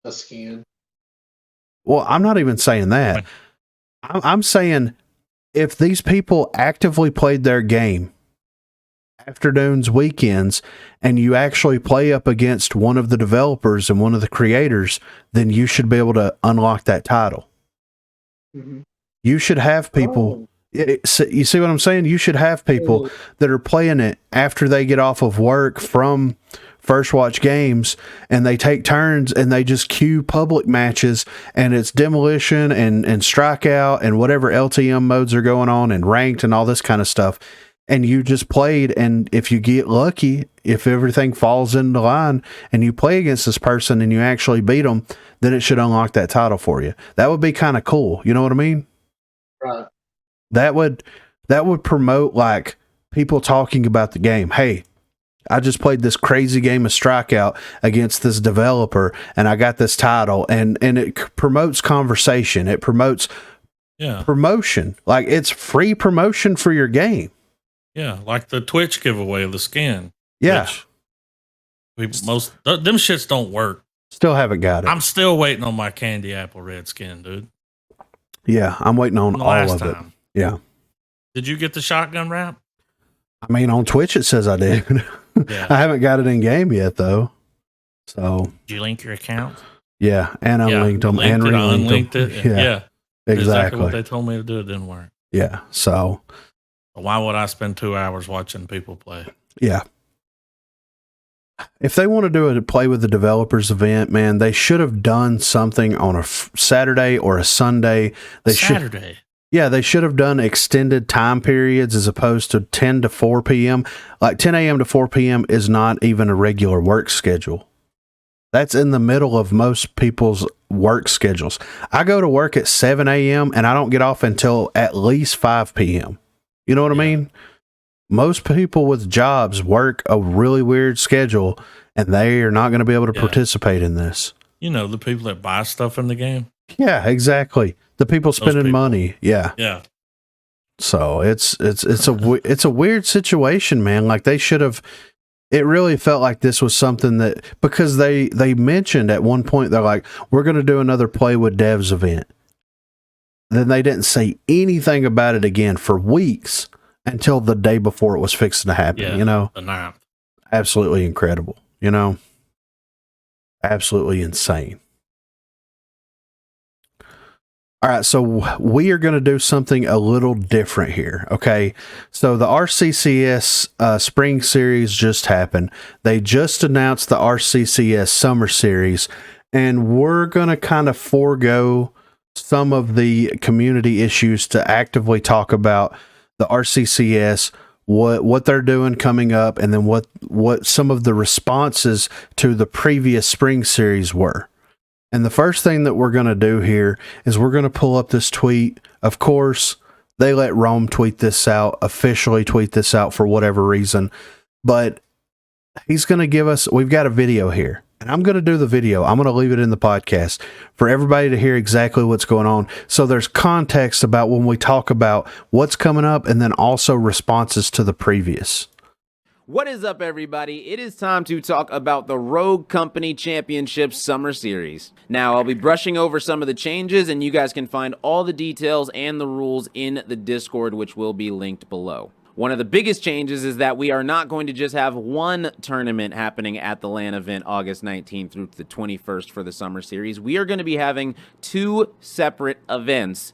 C: A skin.
A: Well, I'm not even saying that. I'm saying if these people actively played their game afternoons, weekends, and you actually play up against one of the developers and one of the creators, then you should be able to unlock that title.
C: Mm-hmm.
A: You should have people. You see what I'm saying? You should have people that are playing it after they get off of work from First Watch Games, and they take turns and they just queue public matches, and it's demolition and strikeout and whatever LTM modes are going on and ranked and all this kind of stuff. And you just played, and if you get lucky, if everything falls into line and you play against this person and you actually beat them, then it should unlock that title for you. That would be kind of cool. You know what I mean?
C: Right.
A: That would promote people talking about the game. Hey, I just played this crazy game of Strikeout against this developer and I got this title, and it promotes conversation. It promotes promotion. It's free promotion for your game.
B: Yeah, like the Twitch giveaway of the skin.
A: Yeah.
B: Them shits don't work.
A: Still haven't got it.
B: I'm still waiting on my candy apple red skin, dude.
A: Yeah, I'm waiting on all of it. Yeah.
B: Did you get the shotgun wrap?
A: On Twitch it says I did. Yeah. I haven't got it in game yet though. So.
B: Did you link your account?
A: Yeah, and I linked them and
B: unlinked it. Yeah.
A: Exactly
B: what they told me to do. It didn't work.
A: Yeah. So.
B: Why would I spend 2 hours watching people play?
A: Yeah. If they want to do a play with the developers event, man, they should have done something on a Saturday or a Sunday.
B: Saturday.
A: They should have done extended time periods as opposed to 10 to 4 p.m. 10 a.m. to 4 p.m. is not even a regular work schedule. That's in the middle of most people's work schedules. I go to work at 7 a.m. and I don't get off until at least 5 p.m. You know what I mean? Most people with jobs work a really weird schedule, and they are not going to be able to
B: Yeah.
A: participate in this.
B: You know, the people that buy stuff in the game.
A: Yeah, exactly. The people spending
B: people.
A: money. Yeah.
B: Yeah.
A: So it's a weird situation, man. Like they should have. It really felt like this was something that, because they mentioned at one point, they're like, we're going to do another Play with Devs event. Then they didn't say anything about it again for weeks until the day before it was fixing to happen.
B: Yeah,
A: You know,
B: the 9th.
A: absolutely incredible. You know, absolutely insane. All right, so we are going to do something a little different here, okay? So the RCCS Spring Series just happened. They just announced the RCCS Summer Series, and we're going to kind of forego some of the community issues to actively talk about the RCCS, what they're doing coming up, and then what some of the responses to the previous Spring Series were. And the first thing that we're going to do here is we're going to pull up this tweet. Of course, they let Rome tweet this out, officially tweet this out for whatever reason. But he's going to give us, we've got a video here. And I'm going to do the video. I'm going to leave it in the podcast for everybody to hear exactly what's going on. So there's context about when we talk about what's coming up and then also responses to the previous.
D: What is up, everybody? It is time to talk about the Rogue Company Championship Summer Series. Now, I'll be brushing over some of the changes, and you guys can find all the details and the rules in the Discord, which will be linked below. One of the biggest changes is that we are not going to just have one tournament happening at the LAN event August 19th through the 21st for the Summer Series. We are going to be having two separate events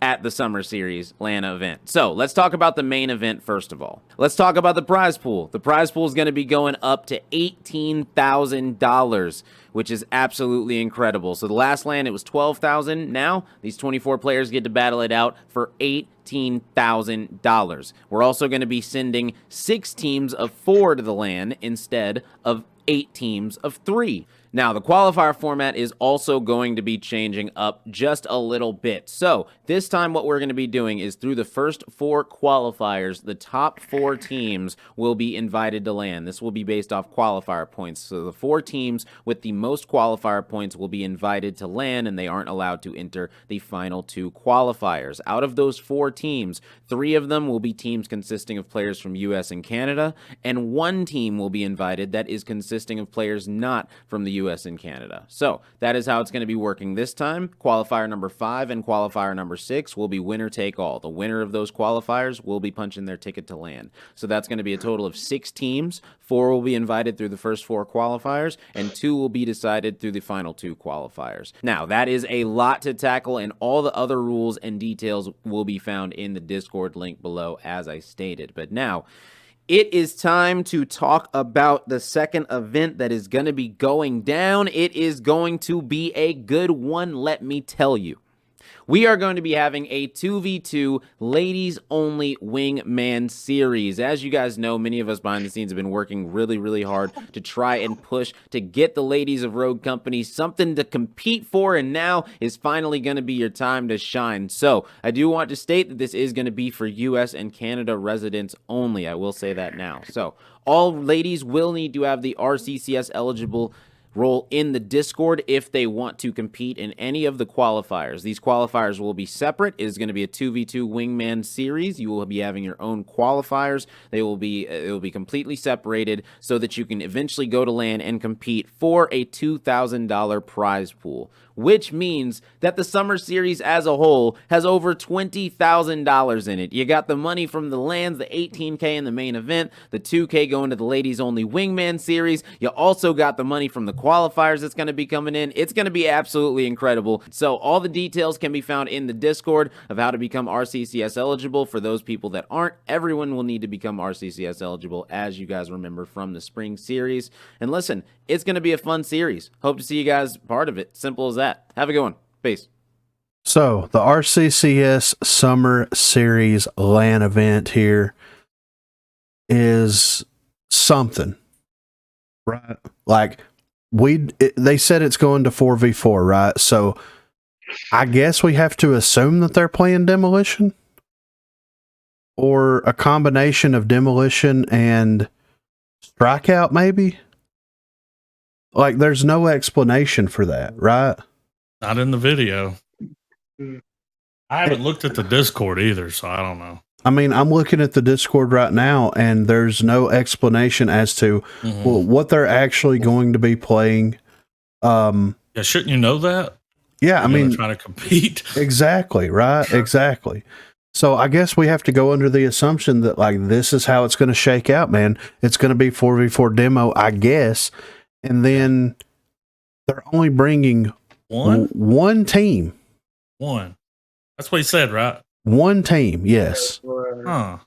D: at the Summer Series LAN event. So let's talk about the main event first of all. Let's talk about the prize pool. The prize pool is going to be going up to $18,000, which is absolutely incredible. So the last LAN, it was $12,000. Now these 24 players get to battle it out for $18,000. We're also going to be sending 6 teams of 4 to the LAN instead of 8 teams of 3. Now, the qualifier format is also going to be changing up just a little bit. So, this time what we're going to be doing is through the first 4 qualifiers, the top 4 teams will be invited to LAN. This will be based off qualifier points. So, the 4 teams with the most qualifier points will be invited to LAN, and they aren't allowed to enter the final 2 qualifiers. Out of those 4 teams, 3 of them will be teams consisting of players from US and Canada, and 1 team will be invited that is consisting of players not from the US and Canada. So that is how it's going to be working this time. Qualifier number 5 and qualifier number 6 will be winner take all. The winner of those qualifiers will be punching their ticket to LAN. So that's going to be a total of 6 teams. 4 will be invited through the first 4 qualifiers, and 2 will be decided through the final 2 qualifiers. Now, that is a lot to tackle, and all the other rules and details will be found in the Discord link below, as I stated. But now, it is time to talk about the second event that is going to be going down. It is going to be a good one, let me tell you. We are going to be having a 2v2 ladies-only wingman series. As you guys know, many of us behind the scenes have been working really, really hard to try and push to get the ladies of Rogue Company something to compete for, and now is finally going to be your time to shine. So, I do want to state that this is going to be for US and Canada residents only. I will say that now. So, all ladies will need to have the RCCS eligible role in the Discord if they want to compete in any of the qualifiers. These qualifiers will be separate. It is going to be a 2v2 wingman series. You will be having your own qualifiers. It will be completely separated so that you can eventually go to LAN and compete for a $2,000 prize pool, which means that the Summer Series as a whole has over $20,000 in it. You got the money from the LANs, the $18K in the main event, the $2K going to the ladies only wingman series. You also got the money from the qualifiers that's going to be coming in. It's going to be absolutely incredible. So all the details can be found in the Discord of how to become RCCS eligible. For those people that aren't, everyone will need to become RCCS eligible, as you guys remember from the spring series. And listen, it's going to be a fun series. Hope to see you guys part of it. Simple as that. Have a good one. Peace.
A: So the RCCS Summer Series LAN event here is something, right? Like they said it's going to 4v4, right? So I guess we have to assume that they're playing Demolition, or a combination of Demolition and Strikeout, maybe. Like, there's no explanation for that, right?
B: Not in the video.
C: Hmm.
B: I haven't looked at the Discord either, so I don't know.
A: I mean, I'm looking at the Discord right now, and there's no explanation as to well, what they're actually going to be playing.
B: Yeah, shouldn't you know that?
A: Yeah, I mean,
B: trying to compete.
A: Exactly, right? Exactly. So I guess we have to go under the assumption that, like, this is how it's going to shake out, man. It's going to be 4v4 demo, I guess. And then they're only bringing one team.
B: One. That's what he said, right?
A: One team, yes.
B: Huh.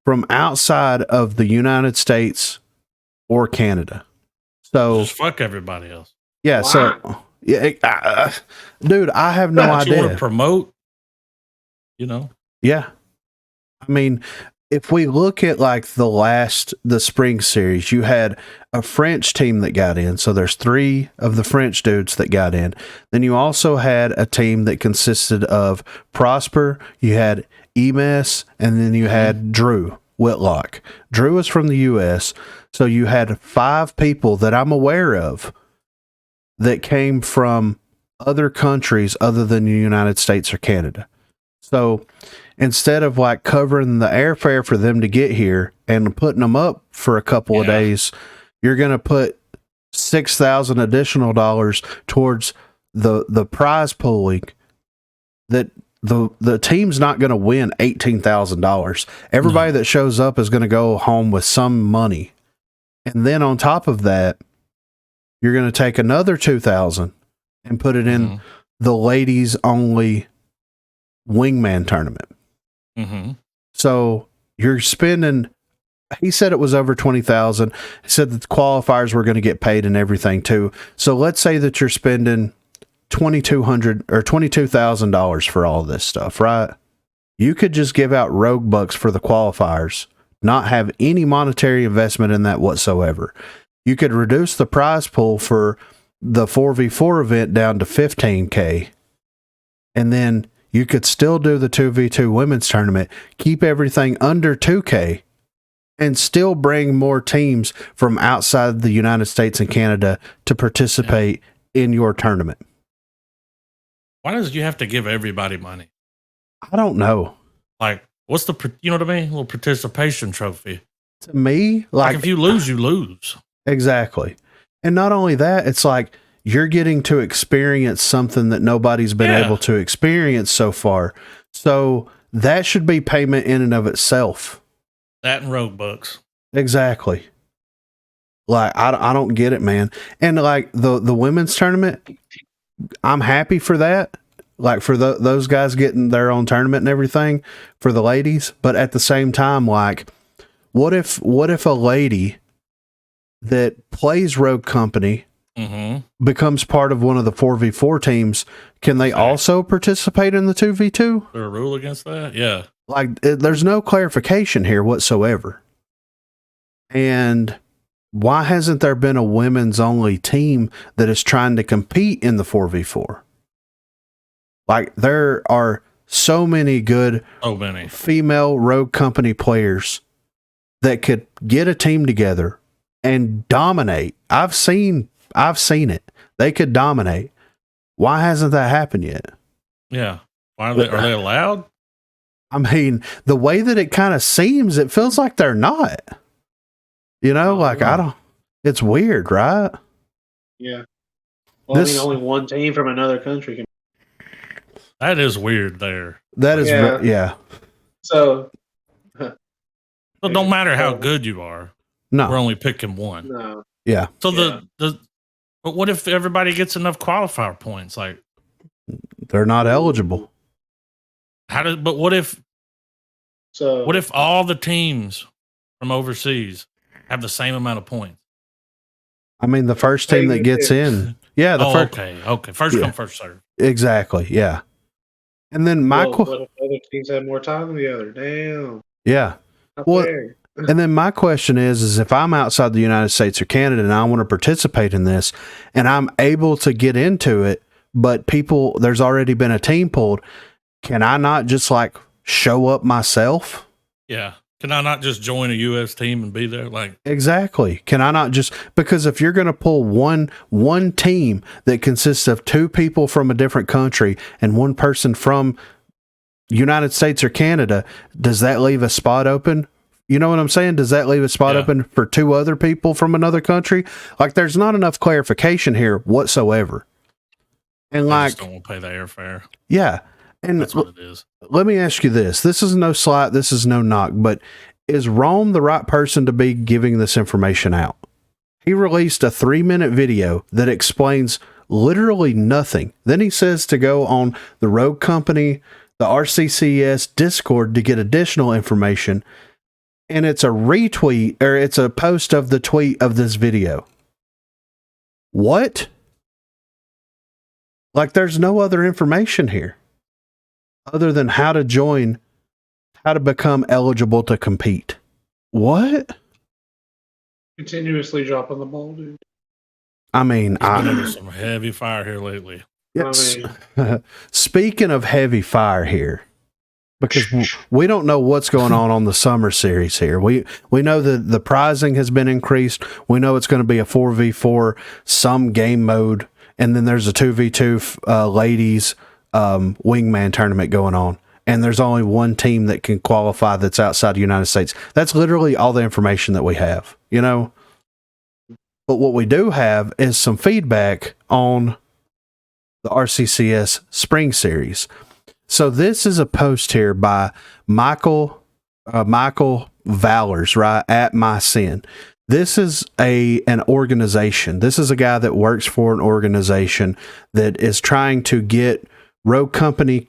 A: From outside of the United States or Canada. So
B: just fuck everybody else.
A: Yeah,
C: Wow.
A: so yeah, dude, I have no idea.
B: You want to promote, you know?
A: Yeah. I mean, if we look at like the spring series, you had a French team that got in. So there's 3 of the French dudes that got in. Then you also had a team that consisted of Prosper, you had Emes, and then you had Drew Whitlock. Drew is from the US. So you had 5 people that I'm aware of that came from other countries other than the United States or Canada. So instead of like covering the airfare for them to get here and putting them up for a couple of days, you're going to put $6,000 additional dollars towards the prize pooling that the team's not going to win $18,000. Everybody that shows up is going to go home with some money. And then on top of that, you're going to take another $2,000 and put it in the ladies only wingman tournament. So you're spending, he said it was over 20,000. He said that the qualifiers were going to get paid and everything too. So let's say that you're spending $2,200 or $22,000 for all this stuff, right? You could just give out rogue bucks for the qualifiers, not have any monetary investment in that whatsoever. You could reduce the prize pool for the 4v4 event down to $15K. And then you could still do the 2v2 women's tournament, keep everything under $2K, and still bring more teams from outside the United States and Canada to participate in your tournament.
B: Why does you have to give everybody money?
A: I don't know.
B: Like, what's you know what I mean? A little participation trophy.
A: To me, like
B: if you lose, you lose.
A: Exactly. And not only that, it's like you're getting to experience something that nobody's been able to experience so far. So that should be payment in and of itself.
B: That and rogue bucks.
A: Exactly. Like, I don't get it, man. And like the women's tournament, I'm happy for that. Like for those guys getting their own tournament and everything for the ladies. But at the same time, like, what if a lady that plays Rogue Company becomes part of one of the 4v4 teams? Can they also participate in the 2v2?
B: There a rule against that? Yeah.
A: Like, there's no clarification here whatsoever. And why hasn't there been a women's only team that is trying to compete in the 4v4? Like, there are so many good female Rogue Company players that could get a team together and dominate. I've seen it. They could dominate. Why hasn't that happened yet?
B: Yeah. Are they allowed?
A: I mean, the way that it kind of seems, it feels like they're not. You know, it's weird, right?
C: Yeah. Well, I mean, only one team from another country can.
B: That is weird there.
A: That is,
C: So.
B: It don't matter how good you are.
A: No.
B: We're only picking one.
C: No.
A: Yeah.
B: So but what if everybody gets enough qualifier points? Like,
A: they're not eligible.
B: But what if all the teams from overseas have the same amount of points?
A: I mean, the first team that gets in. Yeah.
B: Okay. First come, first serve.
A: Exactly. Yeah. And then
C: what if other teams have more time than the other? Damn.
A: Yeah. And then my question is if I'm outside the United States or Canada and I want to participate in this and I'm able to get into it, but there's already been a team pulled, can I not just like show up myself?
B: Yeah. Can I not just join a U.S. team and be there? Like,
A: exactly. Can I not just, because if you're going to pull one team that consists of 2 people from a different country and 1 person from United States or Canada, does that leave a spot open? You know what I'm saying? Does that leave a spot open for 2 other people from another country? Like, there's not enough clarification here whatsoever. And
B: I
A: like,
B: just don't want to pay the airfare.
A: yeah. And
B: That's what it is.
A: let me ask you this. This is no slight. This is no knock, but is Rome the right person to be giving this information out? He released a 3-minute video that explains literally nothing. Then he says to go on the Rogue Company, the Rccs Discord to get additional information. And it's a retweet, or it's a post of the tweet of this video. What? Like, there's no other information here other than how to join, how to become eligible to compete. What?
C: Continuously dropping the ball, dude.
A: I mean,
B: He's been under some heavy fire here lately.
A: yes. Speaking of heavy fire here, because we don't know what's going on the summer series here. We know that the prizing has been increased. We know it's going to be a 4v4, some game mode, and then there's a 2v2 ladies wingman tournament going on. And there's only 1 team that can qualify that's outside the United States. That's literally all the information that we have, you know? But what we do have is some feedback on the RCCS Spring Series. So this is a post here by Michael Valors, right, at MySin. This is an organization. This is a guy that works for an organization that is trying to get Rogue Company,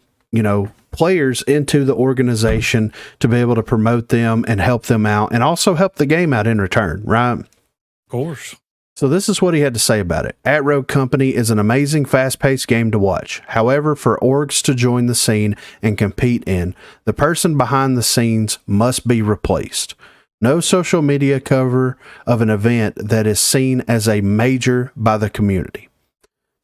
A: players into the organization to be able to promote them and help them out and also help the game out in return, right?
B: Of course.
A: So this is what he had to say about it. At Rogue Company is an amazing, fast-paced game to watch. However, for orgs to join the scene and compete in, the person behind the scenes must be replaced. No social media cover of an event that is seen as a major by the community.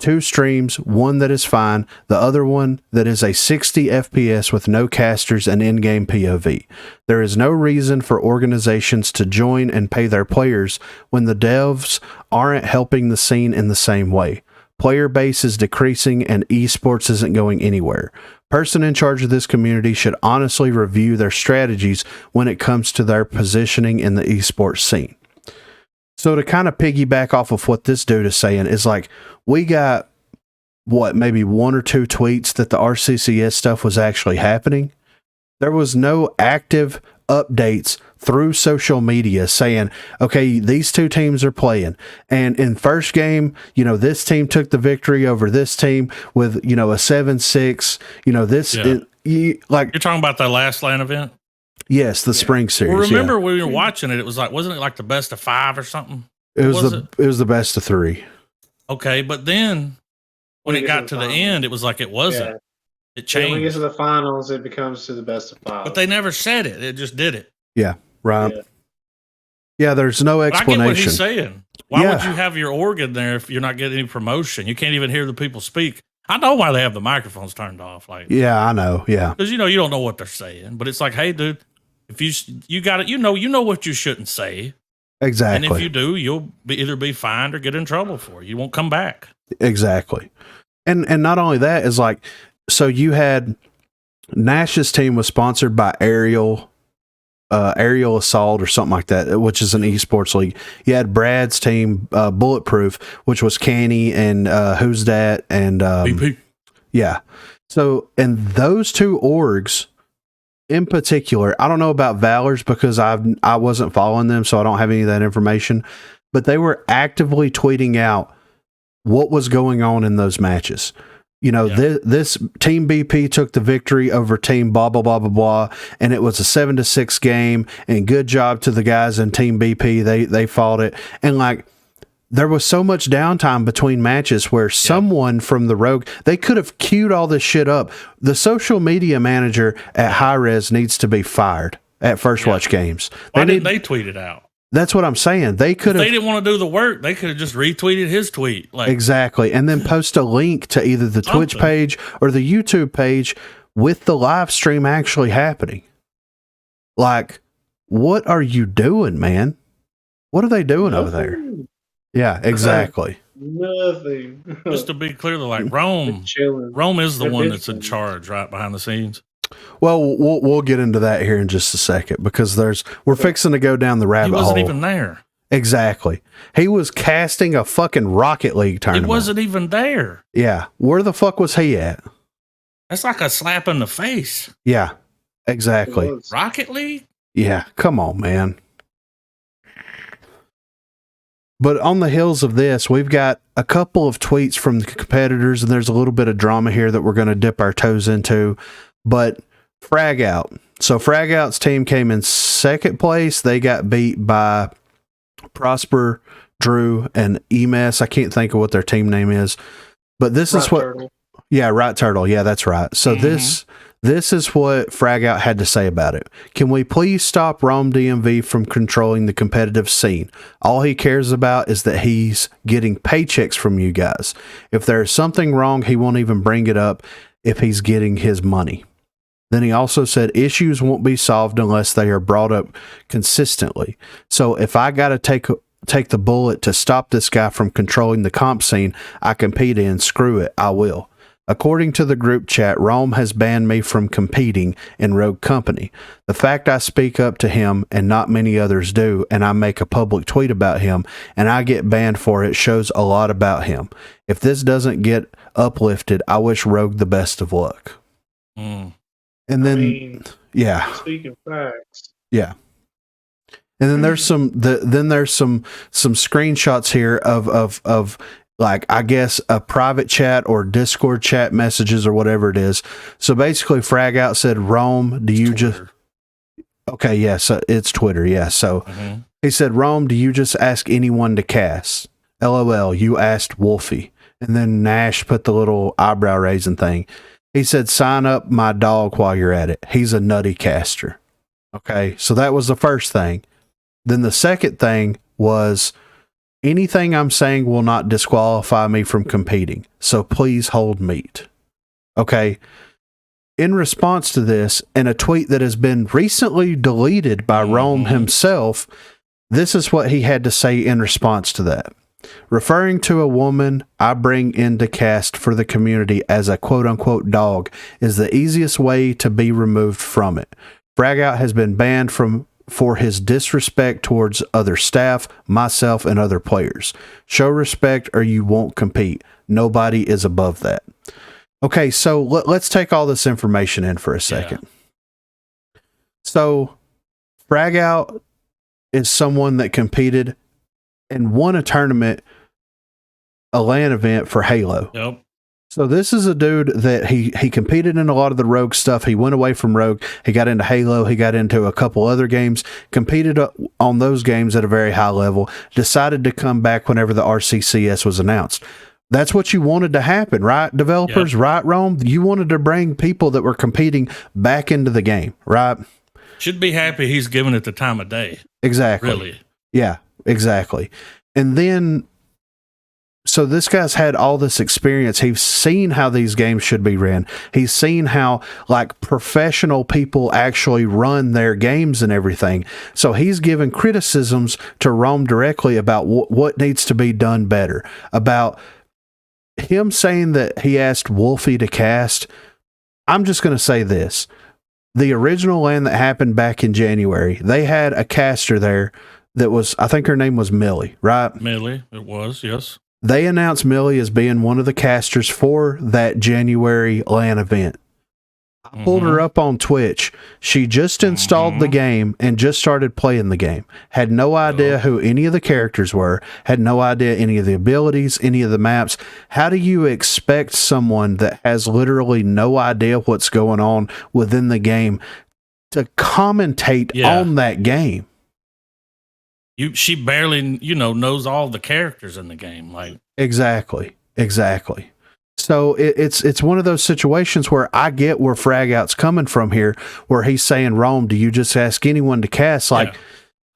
A: 2 streams, one that is fine, the other one that is a 60 FPS with no casters and in-game POV. There is no reason for organizations to join and pay their players when the devs aren't helping the scene in the same way. Player base is decreasing and esports isn't going anywhere. Person in charge of this community should honestly review their strategies when it comes to their positioning in the esports scene. So to kind of piggyback off of what this dude is saying is like, we got maybe 1 or 2 tweets that the RCCS stuff was actually happening. There was no active updates through social media saying, okay, these 2 teams are playing. And in first game, this team took the victory over this team with, a 7-6,
B: You're talking about the last LAN event?
A: Yes, the spring series.
B: Well, remember when we were watching it, it was like, wasn't it like the best of 5 or something?
A: It was the best of 3.
B: Okay, but then when it got to the end, it was like it wasn't.
C: Yeah.
B: It changed.
C: When we get to the finals, it becomes to the best of 5.
B: But they never said it. It just did it.
A: Yeah, right. Yeah, there's no explanation.
B: But I get what he's saying. Why would you have your organ there if you're not getting any promotion? You can't even hear the people speak. I know why they have the microphones turned off.
A: Yeah, I know. Yeah,
B: because you don't know what they're saying. But it's like, hey, dude, if you got it, you know what you shouldn't say.
A: Exactly.
B: And if you do, you'll either be fined or get in trouble for it. You won't come back.
A: Exactly. And not only that is like, so you had Nash's team was sponsored by Aerial Assault or something like that, which is an esports league. You had Brad's team, Bulletproof, which was Canny and Who's That and
B: BP.
A: Yeah. So, and those 2 orgs in particular, I don't know about Valors because I wasn't following them, so I don't have any of that information, but they were actively tweeting out what was going on in those matches. This Team BP took the victory over Team blah, blah, blah, blah, blah, and it was a 7-6 game, and good job to the guys in Team BP. They fought it. And there was so much downtime between matches where someone from the Rogue, they could have queued all this shit up. The social media manager at HiRez needs to be fired at First Watch Games.
B: Why didn't they tweet it out?
A: That's what I'm saying. They could have.
B: They didn't want to do the work. They could have just retweeted his tweet.
A: Exactly. And then post a link to either the Twitch page or the YouTube page with the live stream actually happening. what are you doing, man? What are they doing over there?
C: Nothing.
A: Yeah, exactly.
C: Nothing.
B: Just to be clear, though, like Rome is the
C: They're
B: one that's in
C: bitching.
B: charge, right behind the scenes.
A: Well, we'll get into that here in just a second because we're fixing to go down the
B: He
A: rabbit
B: wasn't
A: hole.
B: even there.
A: Exactly. He was casting a fucking Rocket League tournament.
B: He wasn't even there.
A: Yeah. Where the fuck was he at?
B: That's like a slap in the face.
A: Yeah. Exactly.
C: It was.
B: Rocket League?
A: Yeah. Come on, man. But on the heels of this, we've got a couple of tweets from the competitors, and there's a little bit of drama here that we're going to dip our toes into. But Frag Out. So Frag Out's team came in second place. They got beat by Prosper, Drew, and EMS. I can't think of what their team name is. But this is what...
C: Turtle.
A: Yeah, Right Turtle. Yeah, that's right. So this is what Frag Out had to say about it. Can we please stop Rome DMV from controlling the competitive scene? All he cares about is that he's getting paychecks from you guys. If there's something wrong, he won't even bring it up if he's getting his money. Then he also said issues won't be solved unless they are brought up consistently. So if I got to take the bullet to stop this guy from controlling the comp scene I compete in, screw it, I will. According to the group chat, Rome has banned me from competing in Rogue Company. The fact I speak up to him and not many others do, and I make a public tweet about him and I get banned for it, shows a lot about him. If this doesn't get uplifted, I wish Rogue the best of luck.
B: Mm.
A: And then,
C: I mean,
A: yeah.
C: speaking facts.
A: Yeah. And then there's some screenshots here of like, I guess a private chat or Discord chat messages or whatever it is. So basically Frag Out said, Rome, do you just, okay. Yeah. So it's Twitter. Yeah. So he said, Rome, do you just ask anyone to cast? LOL. You asked Wolfie. And then Nash put the little eyebrow raising thing. He said, sign up my dog while you're at it. He's a nutty caster. Okay. So that was the first thing. Then the second thing was, anything I'm saying will not disqualify me from competing. So please hold meat. Okay. In response to this, in a tweet that has been recently deleted by Rome himself, this is what he had to say in response to that. Referring to a woman I bring in to cast for the community as a quote-unquote dog is the easiest way to be removed from it. Frag Out has been banned for his disrespect towards other staff, myself, and other players. Show respect or you won't compete. Nobody is above that. Okay, so let's take all this information in for a second. Yeah. So, Frag Out is someone that competed and won a tournament, a LAN event for Halo.
B: Yep.
A: So this is a dude that he competed in a lot of the Rogue stuff. He went away from Rogue. He got into Halo. He got into a couple other games, competed on those games at a very high level, decided to come back whenever the RCCS was announced. That's what you wanted to happen, right? Developers, yep. Right, Rome? You wanted to bring people that were competing back into the game, right?
B: Should be happy he's giving it the time of day.
A: Exactly.
B: Really.
A: Yeah, exactly. And then, so this guy's had all this experience. He's seen how these games should be ran. He's seen how like professional people actually run their games and everything. So he's given criticisms to Rome directly about what needs to be done better. About him saying that he asked Wolfie to cast. I'm just going to say this. The original LAN that happened back in January, they had a caster there that was, I think her name was Millie, right?
B: Millie, it was, yes.
A: They announced Millie as being one of the casters for that January LAN event. I pulled her up on Twitch. She just installed the game and just started playing the game. Had no idea who any of the characters were. Had no idea any of the abilities, any of the maps. How do you expect someone that has literally no idea what's going on within the game to commentate on that game?
B: She barely, knows all the characters in the game. Like
A: Exactly. So it's one of those situations where I get where Frag Out's coming from here, where he's saying, Rome, do you just ask anyone to cast? Like,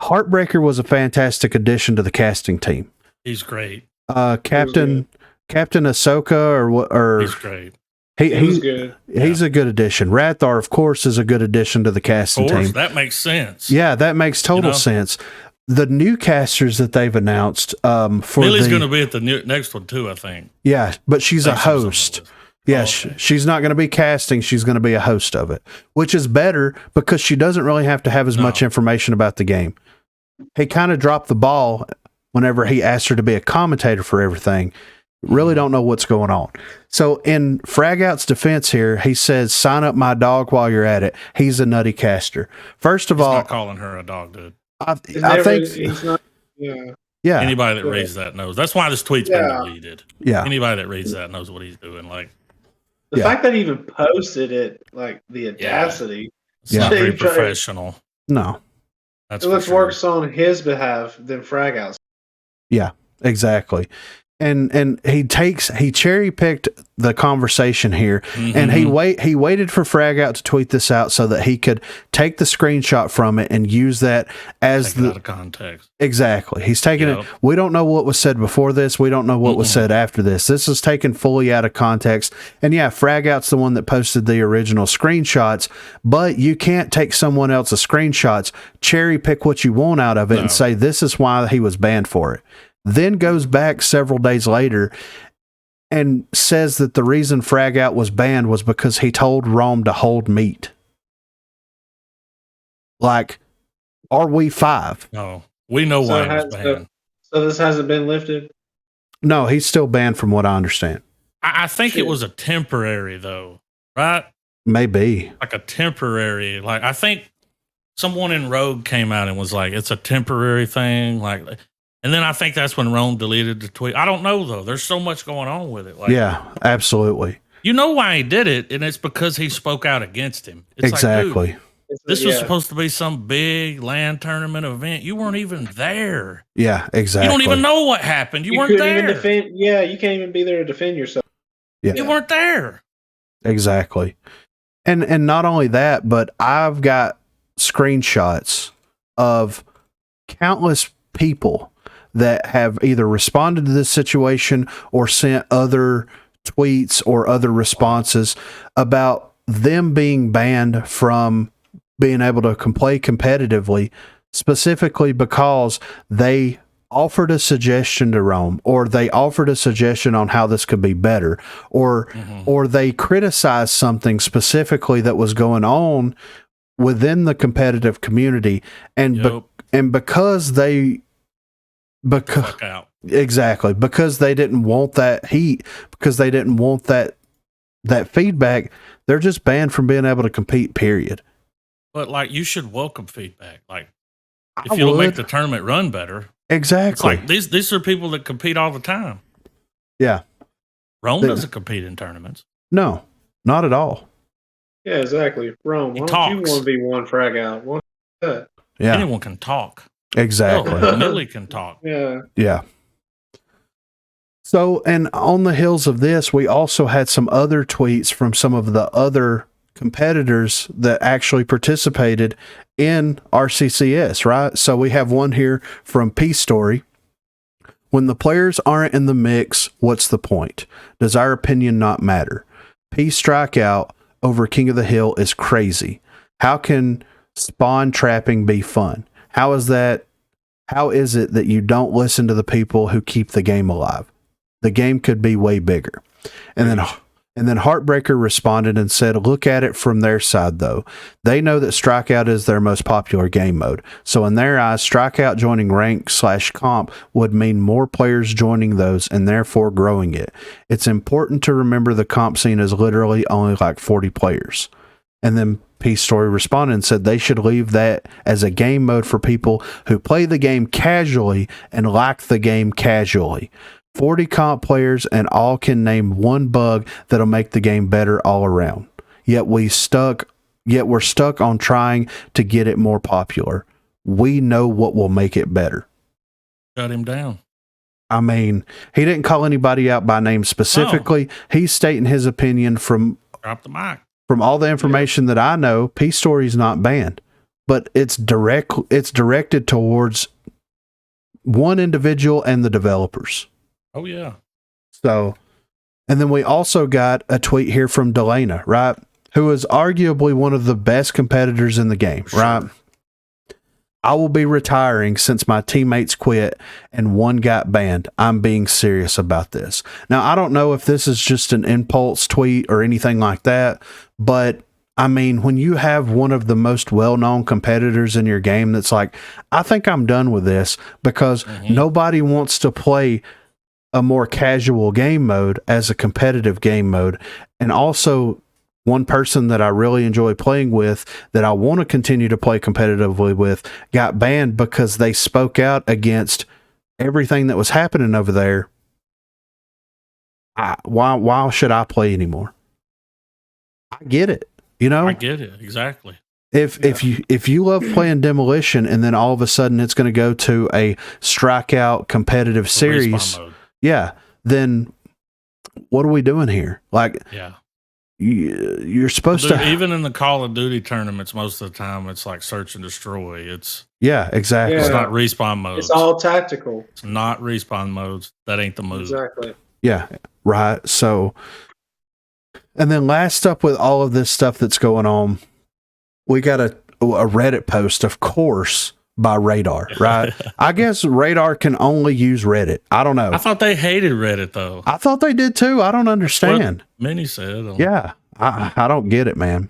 A: Heartbreaker was a fantastic addition to the casting team.
B: He's great.
A: Captain Ahsoka or
B: he's great.
C: He's good.
A: He's a good addition. Radthar, of course, is a good addition to the casting
B: Of course,
A: team.
B: that makes sense.
A: Yeah, that makes total sense. The new casters that they've announced for
B: Millie's going to be at the next one too, I think.
A: Yeah, but she's a host. Yeah, she's not going to be casting. She's going to be a host of it, which is better because she doesn't really have to have as much information about the game. He kind of dropped the ball whenever he asked her to be a commentator for everything. Really don't know what's going on. So in Fragout's defense here, he says, sign up my dog while you're at it. He's a nutty caster. First of all,
B: not calling her a dog, dude.
A: I think
C: he's not. Yeah.
A: Yeah.
B: Anybody that reads that knows. That's why this tweet's been deleted.
A: Yeah.
B: Anybody that reads that knows what he's doing. Like
C: the fact that he even posted it, like the audacity.
B: It's not very professional.
A: No.
C: It looks worse on his behalf than Fragout's.
A: Yeah, exactly. And he cherry picked the conversation here, and he waited for Fragout to tweet this out so that he could take the screenshot from it and use that as
B: out of context.
A: Exactly. He's taking it. We don't know what was said before this. We don't know what was said after this. This is taken fully out of context. And yeah, Fragout's the one that posted the original screenshots, but you can't take someone else's screenshots, cherry pick what you want out of it, and say this is why he was banned for it. Then goes back several days later and says that the reason Fragout was banned was because he told Rome to hold meat. Like, are we 5?
B: No, we know why he was banned.
C: So this hasn't been lifted?
A: No, he's still banned from what I understand.
B: I think it was a temporary, though, right?
A: Maybe.
B: Like a temporary. Like, I think someone in Rogue came out and was like, it's a temporary thing. Like, and then I think that's when Rome deleted the tweet. I don't know, though. There's so much going on with it. Like,
A: yeah, absolutely.
B: You know why he did it, and it's because he spoke out against him. It's
A: exactly.
B: Like, dude, this was supposed to be some big LAN tournament event. You weren't even there.
A: Yeah, exactly.
B: You don't even know what happened. You weren't there.
C: Even defend, you can't even be there to defend yourself.
A: Yeah.
B: You weren't there.
A: Exactly. And not only that, but I've got screenshots of countless people that have either responded to this situation or sent other tweets or other responses about them being banned from being able to play competitively, specifically because they offered a suggestion to Rome, or they offered a suggestion on how this could be better, or they criticized something specifically that was going on within the competitive community, and because they exactly, because they didn't want that heat, because they didn't want that feedback, they're just banned from being able to compete, period.
B: But like, you should welcome feedback. Like, if you'll make the tournament run better.
A: Exactly.
B: It's like these are people that compete all the time.
A: Yeah.
B: Rome doesn't compete in tournaments.
A: No, not at all.
C: Yeah, exactly. Rome, why don't you 1v1 Fragout?
A: Yeah.
B: Anyone can talk.
A: Exactly.
B: Millie can talk.
C: Yeah.
A: Yeah. So, and on the heels of this, we also had some other tweets from some of the other competitors that actually participated in RCCS, right? So we have one here from Peace Story. When the players aren't in the mix, what's the point? Does our opinion not matter? Peace Strikeout over King of the Hill is crazy. How can spawn trapping be fun? How is it that you don't listen to the people who keep the game alive? The game could be way bigger. And then Heartbreaker responded and said, look at it from their side, though. They know that Strikeout is their most popular game mode. So in their eyes, Strikeout joining rank/comp would mean more players joining those and therefore growing it. It's important to remember the comp scene is literally only like 40 players. And then Peace Story responded and said they should leave that as a game mode for people who play the game casually and like the game casually. 40 comp players and all can name one bug that'll make the game better all around. Yet we're stuck on trying to get it more popular. We know what will make it better.
B: Shut him down.
A: I mean, he didn't call anybody out by name specifically. No. He's stating his opinion from
B: drop the mic.
A: From all the information that I know, Peace Story's not banned, but it's directed towards one individual and the developers.
B: Oh yeah.
A: So And then we also got a tweet here from Delana, right? Who is arguably one of the best competitors in the game, right? I will be retiring since my teammates quit and one got banned. I'm being serious about this. Now, I don't know if this is just an impulse tweet or anything like that, but I mean, when you have one of the most well-known competitors in your game that's like, I think I'm done with this because nobody wants to play a more casual game mode as a competitive game mode. And also, one person that I really enjoy playing with that I want to continue to play competitively with got banned because they spoke out against everything that was happening over there. Why should I play anymore? I get it. You know,
B: I get it. Exactly.
A: If you love playing Demolition and then all of a sudden it's going to go to a Strikeout competitive series, then what are we doing here? Like, you're supposed to.
B: Even in the Call of Duty tournaments, most of the time it's like search and destroy. It's
A: exactly.
B: It's not respawn modes.
C: It's all tactical.
B: It's not respawn modes. That ain't the move.
C: Exactly.
A: Yeah, right. So, and then last up with all of this stuff that's going on, we got a Reddit post, of course, by Radar, right? I guess Radar can only use Reddit. I don't know.
B: I thought they hated Reddit, though.
A: I thought they did too. I don't understand.
B: Many said.
A: Yeah, I don't get it, man.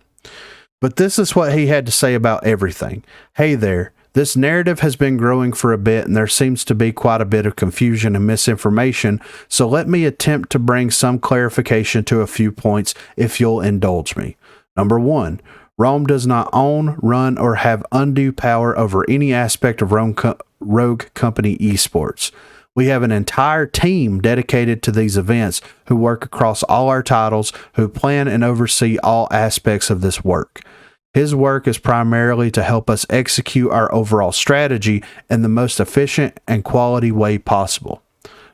A: But this is what he had to say about everything. Hey there. This narrative has been growing for a bit, and there seems to be quite a bit of confusion and misinformation, so let me attempt to bring some clarification to a few points if you'll indulge me. Number 1, Rome does not own, run, or have undue power over any aspect of Rogue Company esports. We have an entire team dedicated to these events who work across all our titles, who plan and oversee all aspects of this work. His work is primarily to help us execute our overall strategy in the most efficient and quality way possible.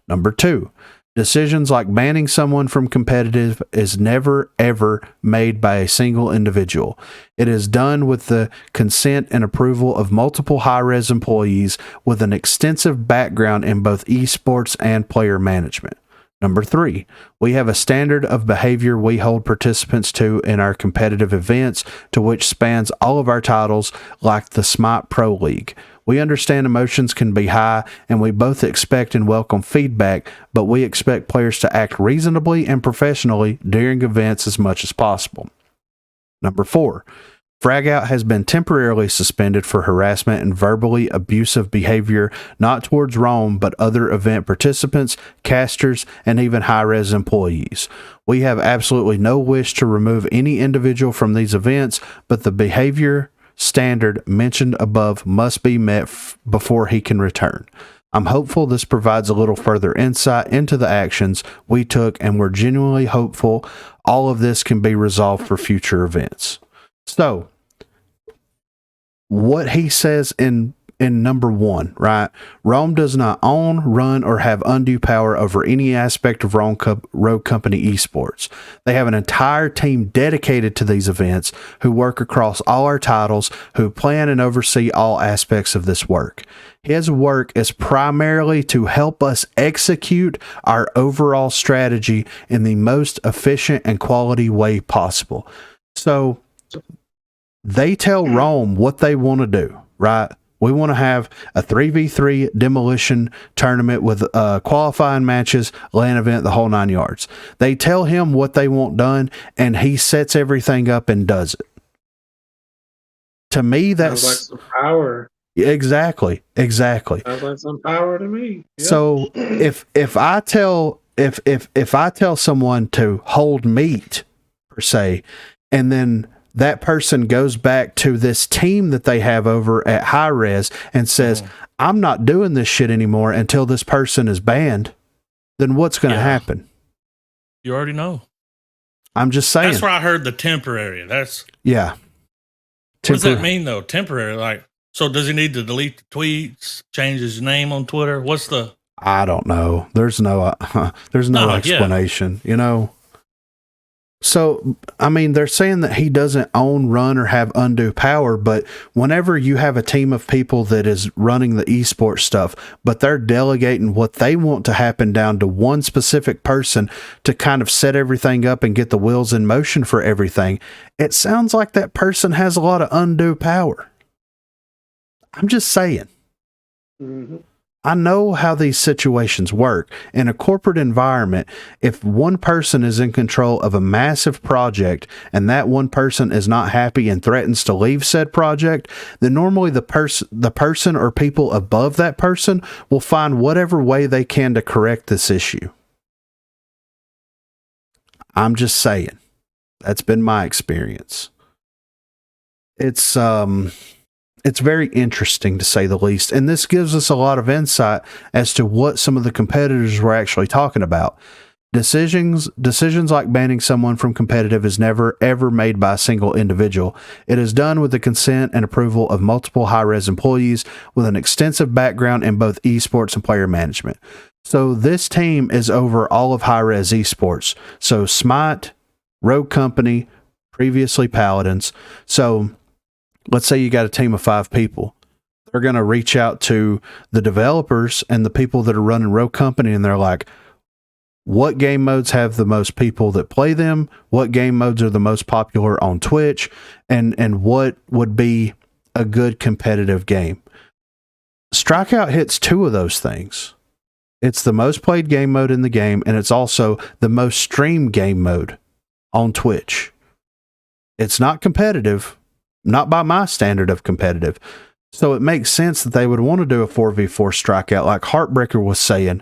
A: Number 2, decisions like banning someone from competitive is never, ever made by a single individual. It is done with the consent and approval of multiple HiRez employees with an extensive background in both esports and player management. Number 3, we have a standard of behavior we hold participants to in our competitive events, to which spans all of our titles, like the Smite Pro League. We understand emotions can be high, and we both expect and welcome feedback, but we expect players to act reasonably and professionally during events as much as possible. Number 4, Fragout has been temporarily suspended for harassment and verbally abusive behavior, not towards Rome, but other event participants, casters, and even HiRez employees. We have absolutely no wish to remove any individual from these events, but the behavior standard mentioned above must be met before he can return. I'm hopeful this provides a little further insight into the actions we took, and we're genuinely hopeful all of this can be resolved for future events. So, what he says in number 1, right? Rome does not own, run, or have undue power over any aspect of Rogue Company esports. They have an entire team dedicated to these events who work across all our titles, who plan and oversee all aspects of this work. His work is primarily to help us execute our overall strategy in the most efficient and quality way possible. So, they tell Rome what they want to do, right? We want to have a 3v3 demolition tournament with qualifying matches, LAN event, the whole 9 yards. They tell him what they want done, and he sets everything up and does it. To me, that's
C: sounds like some power.
A: Exactly.
C: Sounds like some power to me. Yep.
A: So if I tell someone to hold meat per se, and then that person goes back to this team that they have over at HiRez and says, I'm not doing this shit anymore until this person is banned, then what's going to happen?
B: You already know.
A: I'm just saying.
B: That's where I heard the temporary. What
A: does
B: that mean, though? Temporary? Like, so does he need to delete the tweets, change his name on Twitter? What's the...
A: I don't know. There's no explanation, you know? So, I mean, they're saying that he doesn't own, run, or have undue power, but whenever you have a team of people that is running the esports stuff, but they're delegating what they want to happen down to one specific person to kind of set everything up and get the wheels in motion for everything, it sounds like that person has a lot of undue power. I'm just saying.
C: Mm-hmm.
A: I know how these situations work. In a corporate environment, if one person is in control of a massive project and that one person is not happy and threatens to leave said project, then normally the person or people above that person will find whatever way they can to correct this issue. I'm just saying. That's been my experience. It's very interesting, to say the least, and this gives us a lot of insight as to what some of the competitors were actually talking about. Decisions like banning someone from competitive is never ever made by a single individual. It is done with the consent and approval of multiple HiRez employees with an extensive background in both esports and player management. So this team is over all of HiRez esports. So Smite, Rogue Company, previously Paladins. So let's say you got a team of 5 people. They're going to reach out to the developers and the people that are running Rogue Company, and they're like, what game modes have the most people that play them? What game modes are the most popular on Twitch? And what would be a good competitive game? Strikeout hits 2 of those things. It's the most played game mode in the game, and it's also the most streamed game mode on Twitch. It's not competitive. Not by my standard of competitive. So it makes sense that they would want to do a 4v4 Strikeout like Heartbreaker was saying,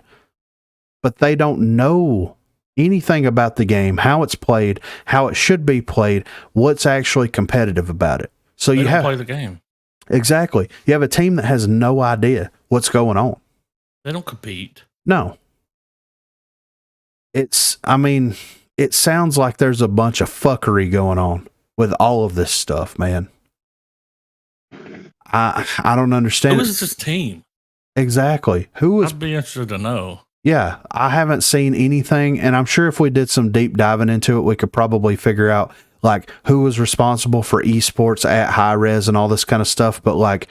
A: but they don't know anything about the game, how it's played, how it should be played, what's actually competitive about it. So
B: They
A: you
B: don't
A: have
B: play the game.
A: Exactly. You have a team that has no idea what's going on.
B: They don't compete.
A: No. It sounds like there's a bunch of fuckery going on with all of this stuff, man. I don't understand.
B: Who is this team?
A: Exactly. Who is?
B: I'd be interested to know.
A: Yeah, I haven't seen anything, and I'm sure if we did some deep diving into it, we could probably figure out like who was responsible for esports at HiRez and all this kind of stuff. But like,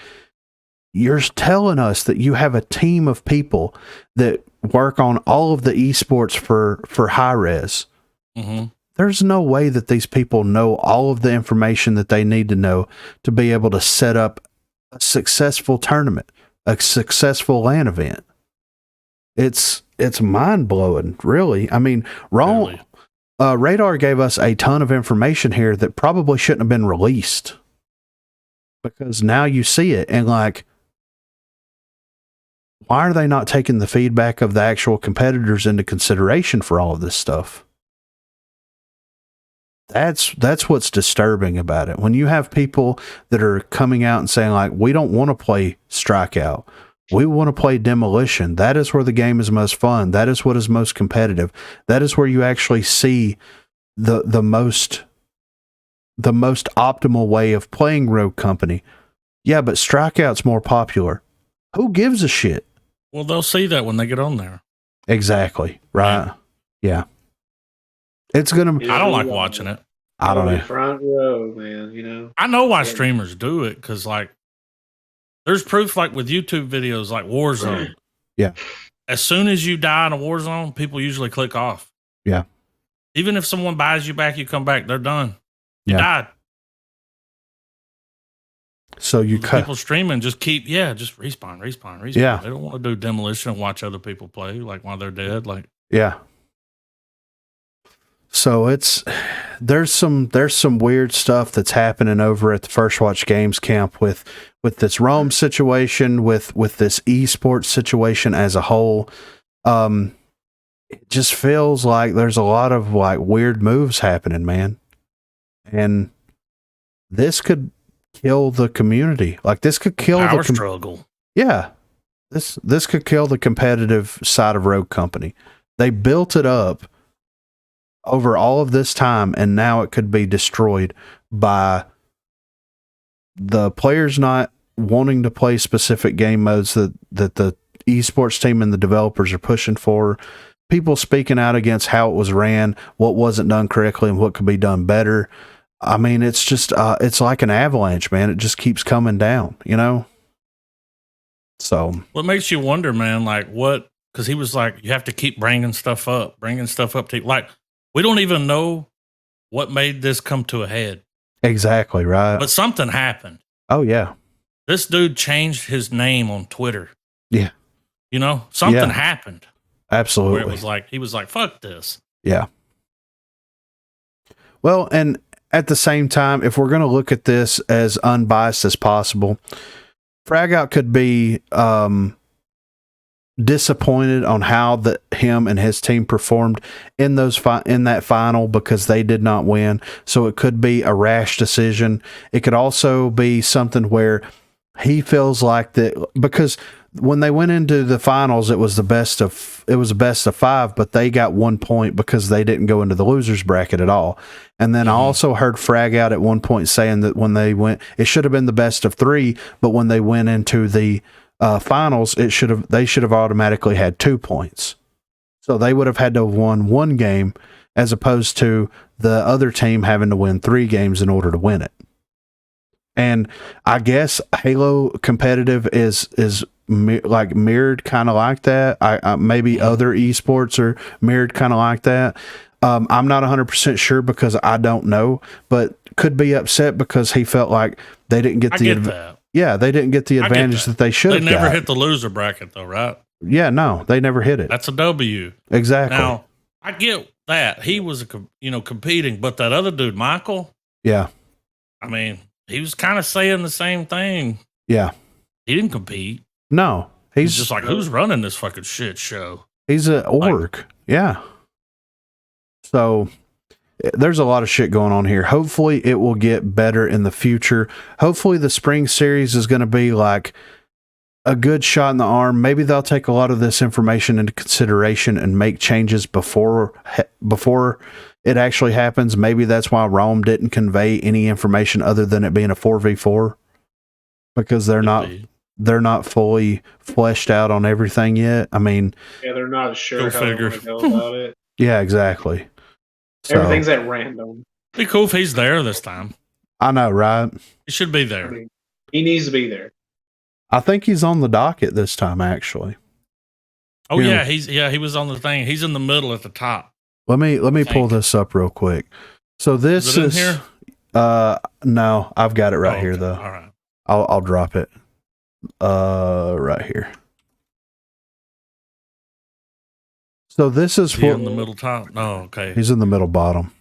A: you're telling us that you have a team of people that work on all of the esports for HiRez.
B: Mm-hmm.
A: There's no way that these people know all of the information that they need to know to be able to set up a successful tournament, a successful LAN event. It's mind blowing, really. I mean, Radar gave us a ton of information here that probably shouldn't have been released, because now you see it and like, why are they not taking the feedback of the actual competitors into consideration for all of this stuff? That's what's disturbing about it. When you have people that are coming out and saying like, we don't want to play Strikeout. We want to play Demolition. That is where the game is most fun. That is what is most competitive. That is where you actually see the most optimal way of playing Rogue Company. Yeah, but Strikeout's more popular. Who gives a shit?
B: Well, they'll see that when they get on there.
A: Exactly. Right. Yeah. It's gonna.
C: Yeah,
B: I don't like watching it.
A: I don't know.
C: Front row, man. You know.
B: I know why streamers do it, because like, there's proof like with YouTube videos like Warzone.
A: Yeah.
B: As soon as you die in a Warzone, people usually click off.
A: Yeah.
B: Even if someone buys you back, you come back, they're done. You
A: Yeah.
B: died.
A: So you cut.
B: People streaming just just respawn.
A: Yeah.
B: They don't want to do Demolition and watch other people play like while they're dead. Like,
A: Yeah. So there's some weird stuff that's happening over at the First Watch Games camp with this Rome situation, with this esports situation as a whole. It just feels like there's a lot of like weird moves happening, man. And this could kill the community. Like this could kill
B: power
A: the
B: struggle.
A: Yeah. This could kill the competitive side of Rogue Company. They built it up over all of this time, and now it could be destroyed by the players not wanting to play specific game modes that the esports team and the developers are pushing for, people speaking out against how it was ran, what wasn't done correctly, and what could be done better. I mean, it's just it's like an avalanche, man. It just keeps coming down, you know. So
B: what makes you wonder, man? Like what? Because he was like, you have to keep bringing stuff up. Like we don't even know what made this come to a head.
A: Exactly right.
B: But something happened.
A: Oh yeah.
B: This dude changed his name on Twitter.
A: Yeah.
B: You know, something happened.
A: Absolutely.
B: Where it was like, he was like, fuck this.
A: Yeah. Well, and at the same time, if we're going to look at this as unbiased as possible, Fragout could be disappointed on how him and his team performed in that final because they did not win. So it could be a rash decision. It could also be something where he feels like that because when they went into the finals, it was a best of 5, but they got 1 point because they didn't go into the losers bracket at all. And then I also heard Fragout at one point saying that when they went, it should have been the best of 3, but when they went into the finals, they should have automatically had 2 points. So they would have had to have won 1 game as opposed to the other team having to win 3 games in order to win it. And I guess Halo competitive is like mirrored kind of like that. Maybe other esports are mirrored kind of like that. I'm not 100% sure because I don't know, but could be upset because he felt like they didn't get they didn't get the advantage that they should have.
B: They never hit the loser bracket though, right?
A: Yeah, no, they never hit it.
B: That's a W.
A: Exactly.
B: Now, I get that. He was competing, but that other dude, Michael,
A: yeah.
B: I mean, he was kind of saying the same thing.
A: Yeah.
B: He didn't compete.
A: No.
B: He's just like, who's running this fucking shit show?
A: He's an org. Yeah. So there's a lot of shit going on here. Hopefully it will get better in the future. Hopefully the spring series is going to be like a good shot in the arm. Maybe they'll take a lot of this information into consideration and make changes before it actually happens. Maybe that's why Rome didn't convey any information other than it being a 4v4 because they're not fully fleshed out on everything yet. I mean,
C: yeah, they're not sure how they're going to go about it.
A: Yeah, exactly. So,
C: everything's at random.
B: Be cool if he's there this time.
A: I know, right?
B: He should be there.
C: I mean, he needs to be there.
A: I think he's on the docket this time, actually.
B: Oh yeah, he was on the thing. He's in the middle at the top.
A: Let me pull this up real quick. So this is
B: here?
A: No, I've got it right here
B: okay.
A: though.
B: All right.
A: I'll drop it. Right here. So this is
B: in the middle top. No, okay.
A: He's in the middle bottom.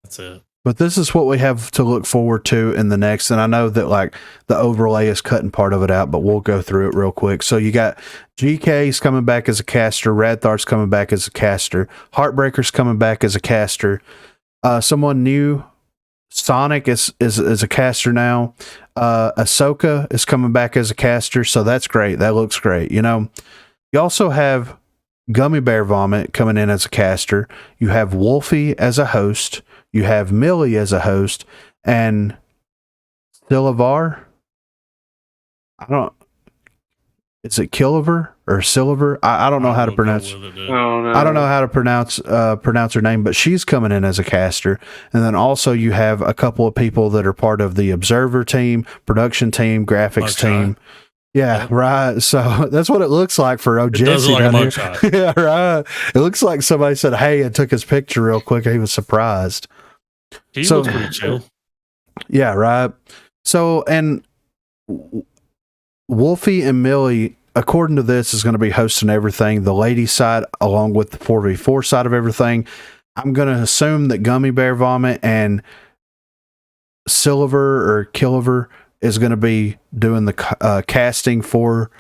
B: That's it.
A: But this is what we have to look forward to in the next. And I know that like the overlay is cutting part of it out, but we'll go through it real quick. So you got GK's coming back as a caster. Radthar's coming back as a caster. Heartbreaker's coming back as a caster. Someone new, Sonic is a caster now. Ahsoka is coming back as a caster. So that's great. That looks great. You know, you also have Gummy Bear Vomit coming in as a caster. You have Wolfie as a host. You have Millie as a host, and Silver. Is it Killiver or Silver? I don't know how to pronounce. I don't know how to pronounce her name, but she's coming in as a caster. And then also you have a couple of people that are part of the Observer team, production team, graphics team. Yeah, right. So that's what it looks like for OG. Yeah, right. It looks like somebody said, "Hey," and took his picture real quick. He was surprised.
B: He looks pretty chill.
A: Yeah, right. So, and Wolfie and Millie, according to this, is going to be hosting everything, the ladies' side along with the 4v4 side of everything. I'm going to assume that Gummy Bear Vomit and Silver or Killiver is going to be doing the casting for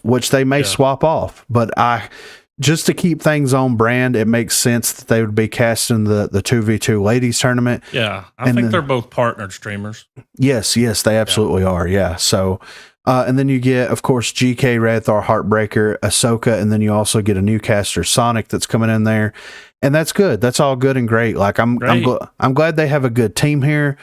A: which they may swap off, but just to keep things on brand, it makes sense that they would be casting the 2v2 ladies tournament.
B: Yeah, I think they're both partnered streamers.
A: Yes, they absolutely are. Yeah. So, and then you get, of course, GK, Radthar, Heartbreaker, Ahsoka, and then you also get a new caster, Sonic, that's coming in there, and that's good. That's all good and great. Like I'm glad they have a good team here.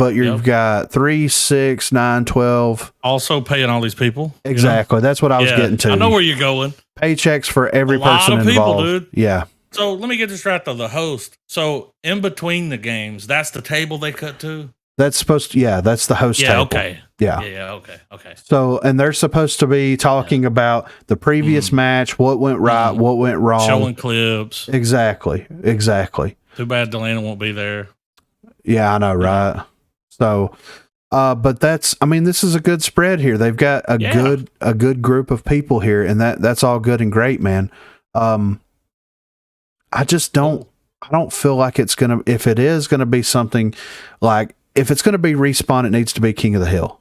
A: but you've got 3, 6, 9, 12.
B: Also paying all these people.
A: Exactly.
B: You know?
A: That's what I was getting to.
B: I know where you're going.
A: Paychecks for every person
B: lot of
A: involved.
B: people, dude.
A: Yeah.
B: So let me get this right though. The host. So in between the games, that's the table they cut to.
A: That's supposed to, that's the host table.
B: Okay.
A: Yeah.
B: Yeah. Okay.
A: So, and they're supposed to be talking about the previous match, what went right, what went wrong.
B: Showing clips.
A: Exactly.
B: Too bad Delana won't be there.
A: Yeah, I know, right? So, but this is a good spread here. They've got a good group of people here, and that's all good and great, man. I don't feel like if it is gonna be something like, if it's gonna be Respawn, it needs to be King of the Hill.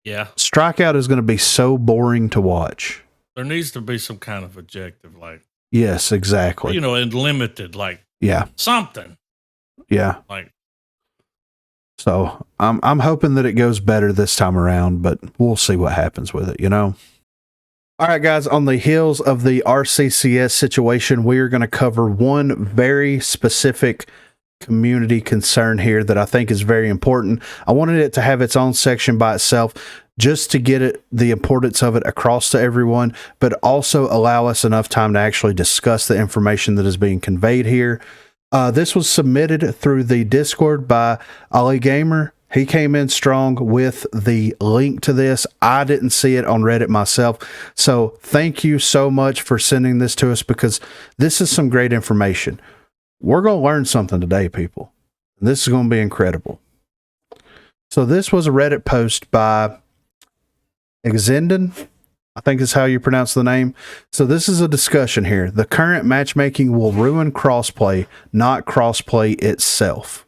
B: Yeah.
A: Strikeout is gonna be so boring to watch.
B: There needs to be some kind of objective, like,
A: yes, exactly.
B: And limited, like, something.
A: Yeah.
B: Like,
A: so I'm hoping that it goes better this time around, but we'll see what happens with it, All right, guys, on the heels of the RCCS situation, we are going to cover one very specific community concern here that I think is very important. I wanted it to have its own section by itself just to get the importance of it across to everyone, but also allow us enough time to actually discuss the information that is being conveyed here. This was submitted through the Discord by Ali Gamer. He came in strong with the link to this. I didn't see it on Reddit myself. So thank you so much for sending this to us, because this is some great information. We're going to learn something today, people. This is going to be incredible. So this was a Reddit post by Exenden, I think is how you pronounce the name. So this is a discussion here. The current matchmaking will ruin crossplay, not crossplay itself.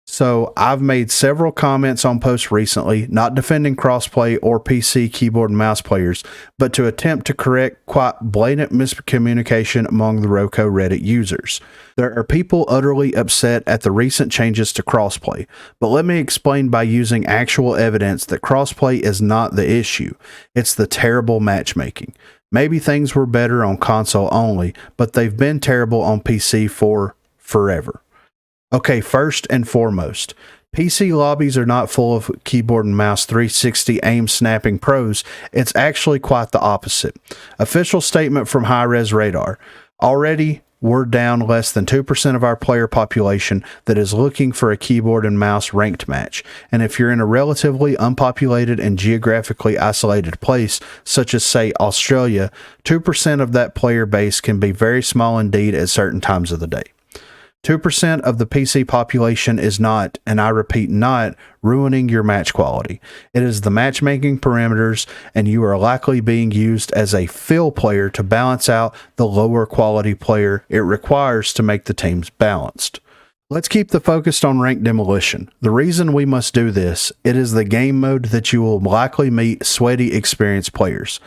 A: So I've made several comments on posts recently, not defending crossplay or PC keyboard and mouse players, but to attempt to correct quite blatant miscommunication among the Roku Reddit users. There are people utterly upset at the recent changes to crossplay, but let me explain by using actual evidence that crossplay is not the issue. It's the terrible matchmaking. Maybe things were better on console only, but they've been terrible on PC for forever. Okay, first and foremost, PC lobbies are not full of keyboard and mouse 360 aim snapping pros. It's actually quite the opposite. Official statement from HiRezRadar. Already, we're down less than 2% of our player population that is looking for a keyboard and mouse ranked match. And if you're in a relatively unpopulated and geographically isolated place, such as, say, Australia, 2% of that player base can be very small indeed at certain times of the day. 2% of the PC population is not, and I repeat, not ruining your match quality. It is the matchmaking parameters, and you are likely being used as a fill player to balance out the lower quality player it requires to make the teams balanced. Let's keep the focus on rank demolition. The reason we must do this, it is the game mode that you will likely meet sweaty, experienced players.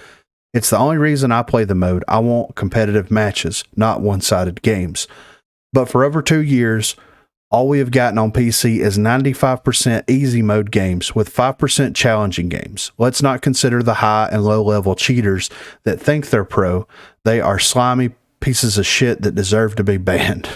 A: It's the only reason I play the mode. I want competitive matches, not one-sided games. But for over 2 years, all we have gotten on PC is 95% easy mode games with 5% challenging games. Let's not consider the high and low level cheaters that think they're pro. They are slimy pieces of shit that deserve to be banned.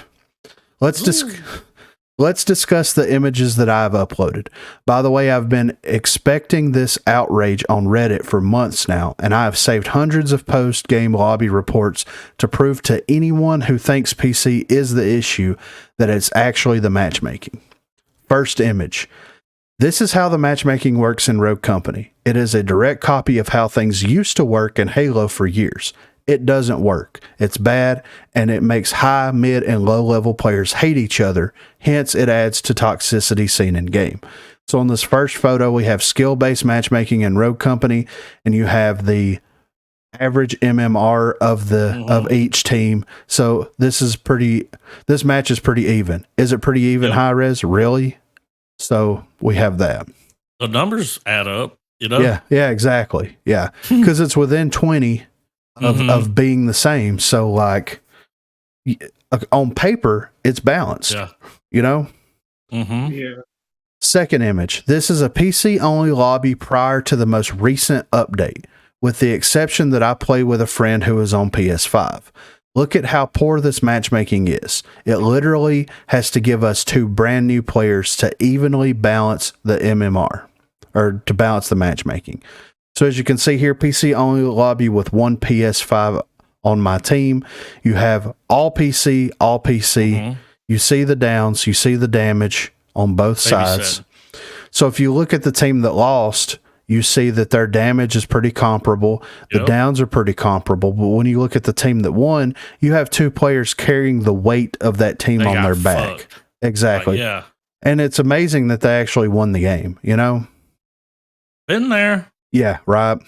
A: Let's discuss the images that I've uploaded. By the way, I've been expecting this outrage on Reddit for months now, and I have saved hundreds of post-game lobby reports to prove to anyone who thinks PC is the issue that it's actually the matchmaking. First image. This is how the matchmaking works in Rogue Company. It is a direct copy of how things used to work in Halo for years. It doesn't work. It's bad, and it makes high, mid, and low-level players hate each other. Hence, it adds to toxicity seen in game. So on this first photo, we have skill-based matchmaking in Rogue Company, and you have the average MMR of each team. So this match is pretty even. Is it pretty even, HiRez? Really? So we have that.
B: The numbers add up,
A: Yeah, exactly. Yeah, because it's within 20 of being the same. So like on paper, it's balanced.
B: Yeah.
C: Yeah.
A: Second image. This is a PC only lobby prior to the most recent update, with the exception that I play with a friend who is on PS5. Look at how poor this matchmaking is. It literally has to give us 2 brand new players to evenly balance the MMR, or to balance the matchmaking. So as you can see here, PC only lobby with 1 PS5 on my team. You have all PC. Mm-hmm. You see the downs, you see the damage on both sides. So if you look at the team that lost, you see that their damage is pretty comparable. The downs are pretty comparable. But when you look at the team that won, you have 2 players carrying the weight of that team on their back.
B: Fucked.
A: Exactly.
B: Yeah.
A: And it's amazing that they actually won the game, you know?
B: Been there.
A: Yeah, right.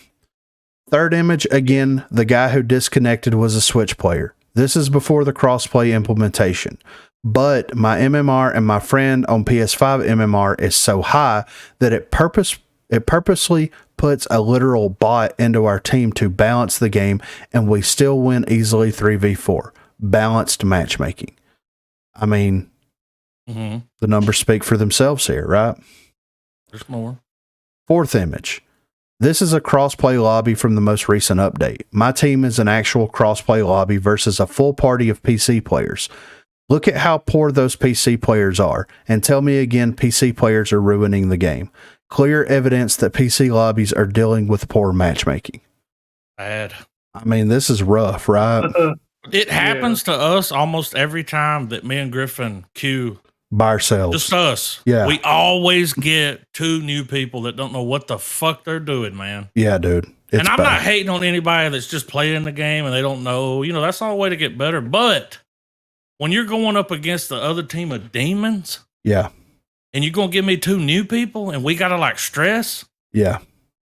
A: Third image, again, the guy who disconnected was a Switch player. This is before the crossplay implementation. But my MMR and my friend on PS5 MMR is so high that it purposely puts a literal bot into our team to balance the game, and we still win easily 3v4. Balanced matchmaking. I mean, the numbers speak for themselves here, right?
B: There's more.
A: Fourth image. This is a crossplay lobby from the most recent update. My team is an actual crossplay lobby versus a full party of PC players. Look at how poor those PC players are, and tell me again PC players are ruining the game. Clear evidence that PC lobbies are dealing with poor matchmaking.
B: Bad.
A: I mean, this is rough, right?
B: It happens to us almost every time that me and Griffin queue
A: by ourselves.
B: Just us.
A: Yeah.
B: We always get 2 new people that don't know what the fuck they're doing, man.
A: Yeah, dude.
B: And I'm not hating on anybody that's just playing the game and they don't know. You know, that's not a way to get better. But when you're going up against the other team of demons,
A: yeah,
B: and you're going to give me 2 new people and we got to like stress,
A: yeah,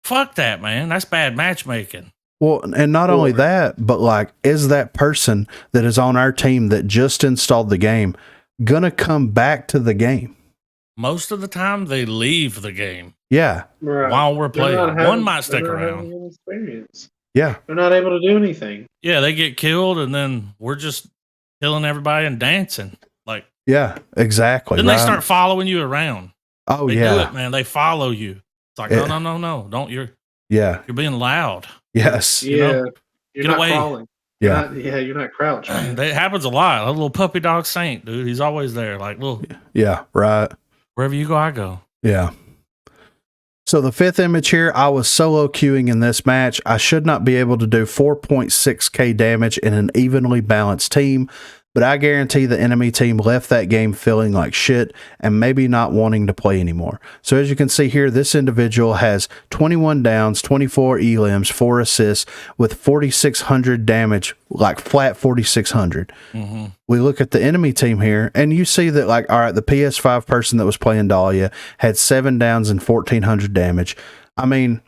B: fuck that, man. That's bad matchmaking.
A: Well, and not only that, but like, is that person that is on our team that just installed the game gonna come back to the game?
B: Most of the time, they leave the game.
A: Yeah,
B: while we're playing. One might stick around.
A: Yeah,
C: they're not able to do anything.
B: Yeah, they get killed, and then we're just killing everybody and dancing. Like,
A: yeah, exactly.
B: Then they start following you around.
A: Oh,
B: they
A: yeah,
B: do it, man. They follow you. It's like, no, don't. You're being loud.
A: Yes.
C: Yeah.
B: You know?
C: You're
B: Get
C: not
B: away.
C: crawling.
A: Yeah.
C: You're not crouching.
B: It happens a lot. A little puppy dog saint, dude. He's always there. Like, little.
A: Yeah, right.
B: Wherever you go, I go.
A: Yeah. So the 5th image here, I was solo queuing in this match. I should not be able to do 4.6k damage in an evenly balanced team, but I guarantee the enemy team left that game feeling like shit and maybe not wanting to play anymore. So as you can see here, this individual has 21 downs, 24 elims, 4 assists with 4,600 damage, like flat 4,600.
B: Mm-hmm.
A: We look at the enemy team here, and you see that, like, all right, the PS5 person that was playing Dahlia had 7 downs and 1,400 damage. I mean,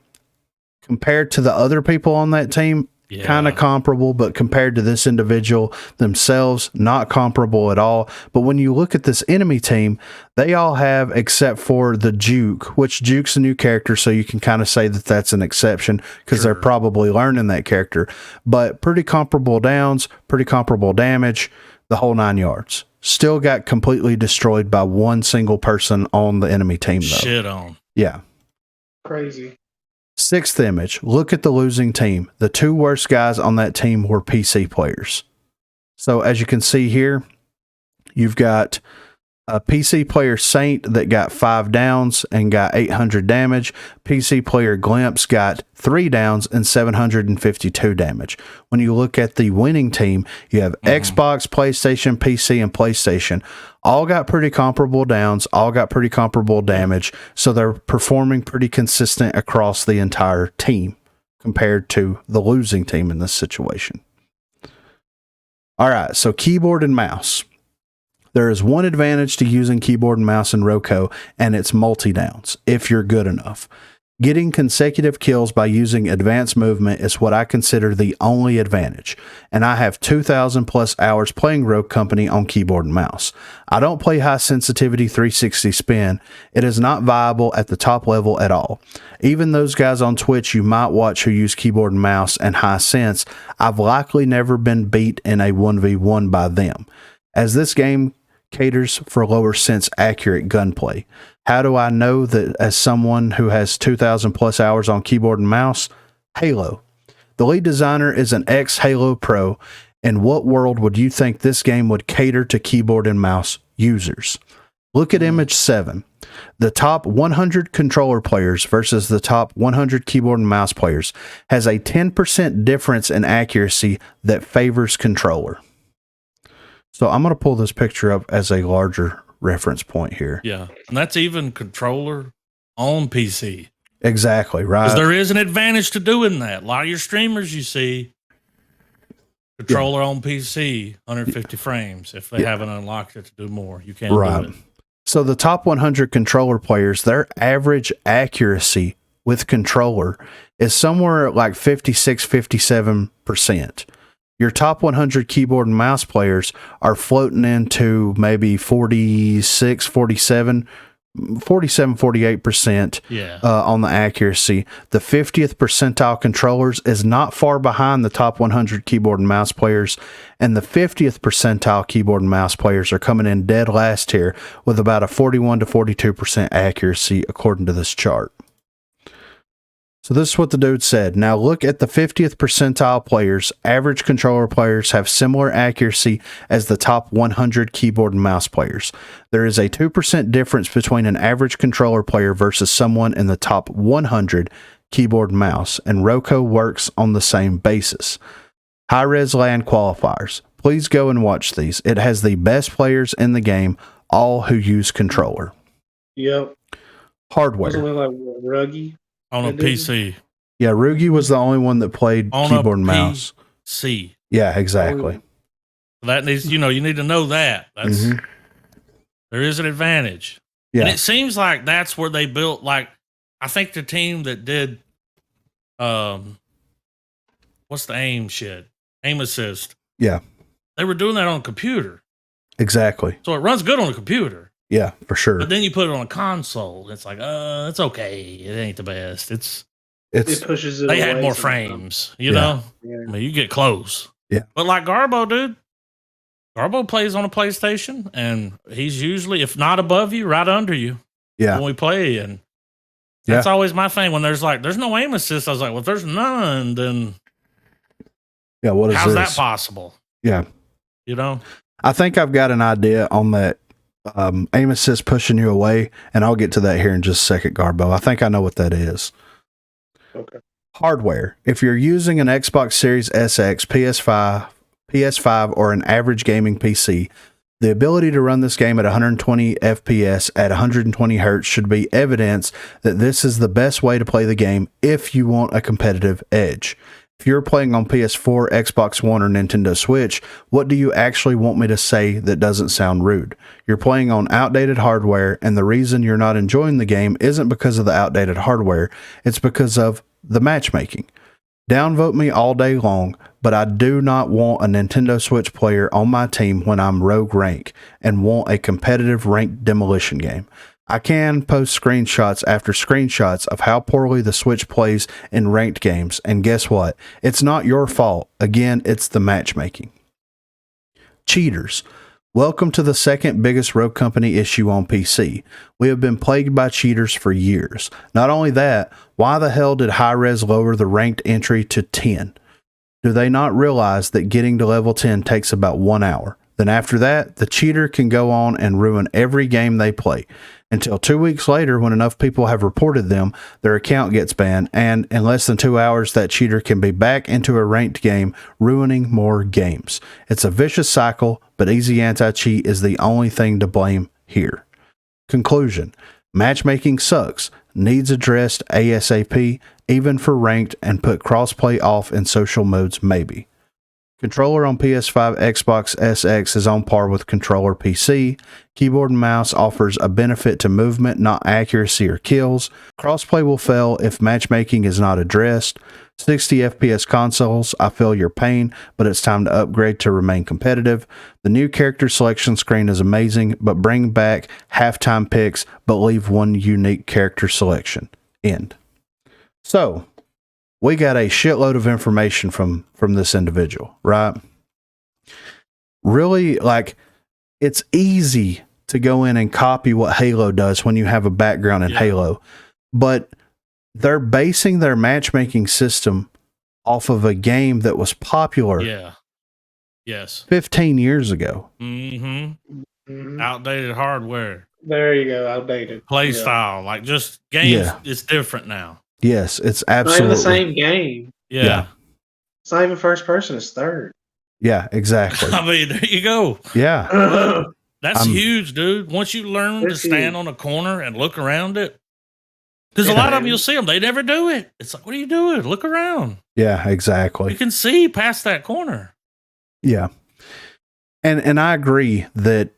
A: compared to the other people on that team, kind of comparable, but compared to this individual themselves, not comparable at all. But when you look at this enemy team, they all have, except for the Juke, which Juke's a new character, so you can kind of say that that's an exception because they're probably learning that character. But pretty comparable downs, pretty comparable damage, the whole 9 yards. Still got completely destroyed by one single person on the enemy team, though.
B: Shit on.
A: Yeah.
C: Crazy.
A: 6th image, look at the losing team. The 2 worst guys on that team were PC players. So as you can see here, you've got a PC player Saint that got 5 downs and got 800 damage. PC player Glimpse got 3 downs and 752 damage. When you look at the winning team, you have Xbox, PlayStation, PC, and PlayStation. All got pretty comparable downs, all got pretty comparable damage. So they're performing pretty consistent across the entire team compared to the losing team in this situation. All right, so keyboard and mouse. There is one advantage to using keyboard and mouse in Roku, and it's multi-downs, if you're good enough. Getting consecutive kills by using advanced movement is what I consider the only advantage, and I have 2,000 plus hours playing Rogue Company on keyboard and mouse. I don't play high sensitivity 360 spin. It is not viable at the top level at all. Even those guys on Twitch you might watch who use keyboard and mouse and high sense, I've likely never been beat in a 1v1 by them, as this game caters for lower sense accurate gunplay. How do I know that as someone who has 2,000 plus hours on keyboard and mouse? Halo. The lead designer is an ex-Halo pro, In what world would you think this game would cater to keyboard and mouse users? Look at image 7. The top 100 controller players versus the top 100 keyboard and mouse players has a 10% difference in accuracy that favors controller. So I'm going to pull this picture up as a larger reference point here.
B: Yeah. And that's even controller on PC.
A: Exactly, right.
B: Because there is an advantage to doing that. A lot of your streamers, you see, controller on PC, 150 frames. If they haven't unlocked it to do more, you can't do it.
A: So the top 100 controller players, their average accuracy with controller is somewhere like 56, 57%. Your top 100 keyboard and mouse players are floating into maybe 46, 47, 48% on the accuracy. The 50th percentile controllers is not far behind the top 100 keyboard and mouse players, and the 50th percentile keyboard and mouse players are coming in dead last here with about a 41 to 42% accuracy according to this chart. So this is what the dude said. Now look at the 50th percentile players. Average controller players have similar accuracy as the top 100 keyboard and mouse players. There is a 2% difference between an average controller player versus someone in the top 100 keyboard and mouse, and Roku works on the same basis. HiRezRadar qualifiers. Please go and watch these. It has the best players in the game, all who use controller.
C: Yep.
A: Hardware.
C: Wasn't it like Ruggy?
B: On a PC.
A: Yeah, Rugi was the only one that played
B: on
A: keyboard and mouse.
B: PC.
A: Yeah, exactly.
B: That needs, you need to know that. That's there is an advantage.
A: Yeah.
B: And it seems like that's where they built, like, I think the team that did what's the aim shit? Aim assist.
A: Yeah.
B: They were doing that on a computer.
A: Exactly.
B: So it runs good on a computer.
A: Yeah, for sure.
B: But then you put it on a console. It's like, it's okay. It ain't the best. It
C: pushes it.
B: They
C: away
B: had more
C: sometimes.
B: frames, you know?
C: Yeah.
B: I mean, you get close.
A: Yeah.
B: But like Garbo, dude. Garbo plays on a PlayStation, and he's usually, if not above you, right under you.
A: Yeah.
B: When we play. And that's always my thing. When there's no aim assist, I was like, well, if there's none, then
A: what is
B: how's
A: this?
B: that possible?
A: Yeah.
B: You know?
A: I think I've got an idea on that aim assist pushing you away, and I'll get to that here in just a second, Garbo. I think I know what that is.
C: Okay.
A: Hardware. If you're using an Xbox Series SX, PS5, or an average gaming PC, the ability to run this game at 120 FPS at 120 Hz should be evidence that this is the best way to play the game if you want a competitive edge. If you're playing on PS4, Xbox One, or Nintendo Switch, what do you actually want me to say that doesn't sound rude? You're playing on outdated hardware, and the reason you're not enjoying the game isn't because of the outdated hardware, it's because of the matchmaking. Downvote me all day long, but I do not want a Nintendo Switch player on my team when I'm rogue rank and want a competitive ranked demolition game. I can post screenshots after screenshots of how poorly the Switch plays in ranked games, and guess what? It's not your fault. Again, it's the matchmaking. Cheaters. Welcome to the second biggest rogue company issue on PC. We have been plagued by cheaters for years. Not only that, why the hell did HiRez lower the ranked entry to 10? Do they not realize that getting to level 10 takes about 1 hour? Then after that, the cheater can go on and ruin every game they play. Until 2 weeks later, when enough people have reported them, their account gets banned, and in less than 2 hours, that cheater can be back into a ranked game, ruining more games. It's a vicious cycle, but easy anti-cheat is the only thing to blame here. Conclusion. Matchmaking sucks, needs addressed ASAP, even for ranked, and put crossplay off in social modes maybe. Controller on PS5, Xbox SX is on par with controller PC. Keyboard and mouse offers a benefit to movement, not accuracy or kills. Crossplay will fail if matchmaking is not addressed. 60 FPS consoles, I feel your pain, but it's time to upgrade to remain competitive. The new character selection screen is amazing, but bring back halftime picks, but leave one unique character selection. End. So, we got a shitload of information from this individual, right? Really, like, it's easy to go in and copy what Halo does when you have a background in Halo, but they're basing their matchmaking system off of a game that was popular
B: Yes.
A: 15 years ago.
B: Outdated hardware.
C: There you go. Outdated.
B: Play
C: Yeah.
B: style. Like just games,
A: Yeah.
B: it's different now.
A: Yes, it's
C: Not even
A: absolutely
C: the same game.
B: Yeah.
C: It's not even first person. It's third.
A: Yeah, exactly.
B: I mean, there you go.
A: Yeah.
B: That's huge, dude. Once you learn to
C: It's
B: stand
C: huge.
B: on a corner and look around it, because a
C: Yeah,
B: lot of them
C: man.
B: you'll see them, they never do it. It's like, what are you doing? Look around.
A: Yeah,
B: You
A: exactly.
B: can see past that corner.
A: Yeah. And I agree that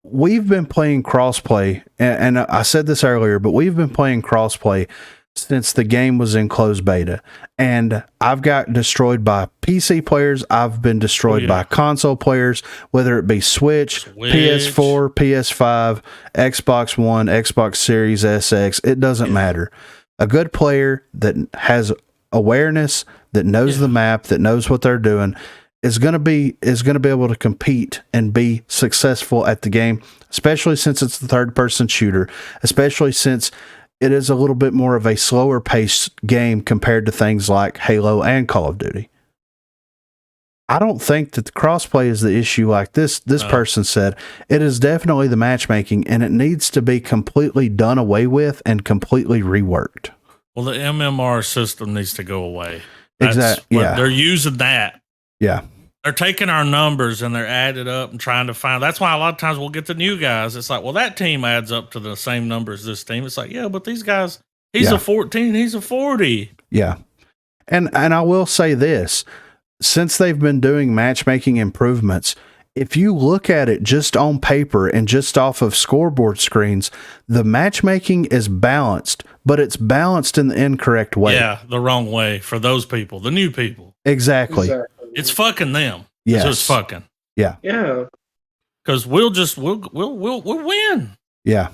A: we've been playing crossplay, and I said this earlier, but we've been playing crossplay since the game was in closed beta, and I've got destroyed by PC players. I've been destroyed by console players, whether it be Switch, PS4, PS5, Xbox One, Xbox Series SX. It doesn't matter. A good player that has awareness, that knows the map, that knows what they're doing, is going to be able to compete and be successful at the game, especially since it's the third person shooter, especially since it is a little bit more of a slower paced game compared to things like Halo and Call of Duty. I don't think that the crossplay is the issue like this person said. It is definitely the matchmaking, and it needs to be completely done away with and completely reworked.
B: Well, the MMR system needs to go away.
A: Exactly. Yeah.
B: They're using that.
A: Yeah.
B: They're taking our numbers and they're added up and trying to find. That's why a lot of times we'll get the new guys. It's like, well, that team adds up to the same number as this team. It's like, yeah, but these guys, he's a 14, he's a 40.
A: Yeah. And I will say this, since they've been doing matchmaking improvements, if you look at it just on paper and just off of scoreboard screens, the matchmaking is balanced, but it's balanced in the incorrect way.
B: Yeah, the wrong way for those people, the new people.
A: Exactly.
B: It's fucking them.
A: Yes.
B: It's just fucking.
A: Yeah.
C: Yeah.
B: Because we'll win.
A: Yeah.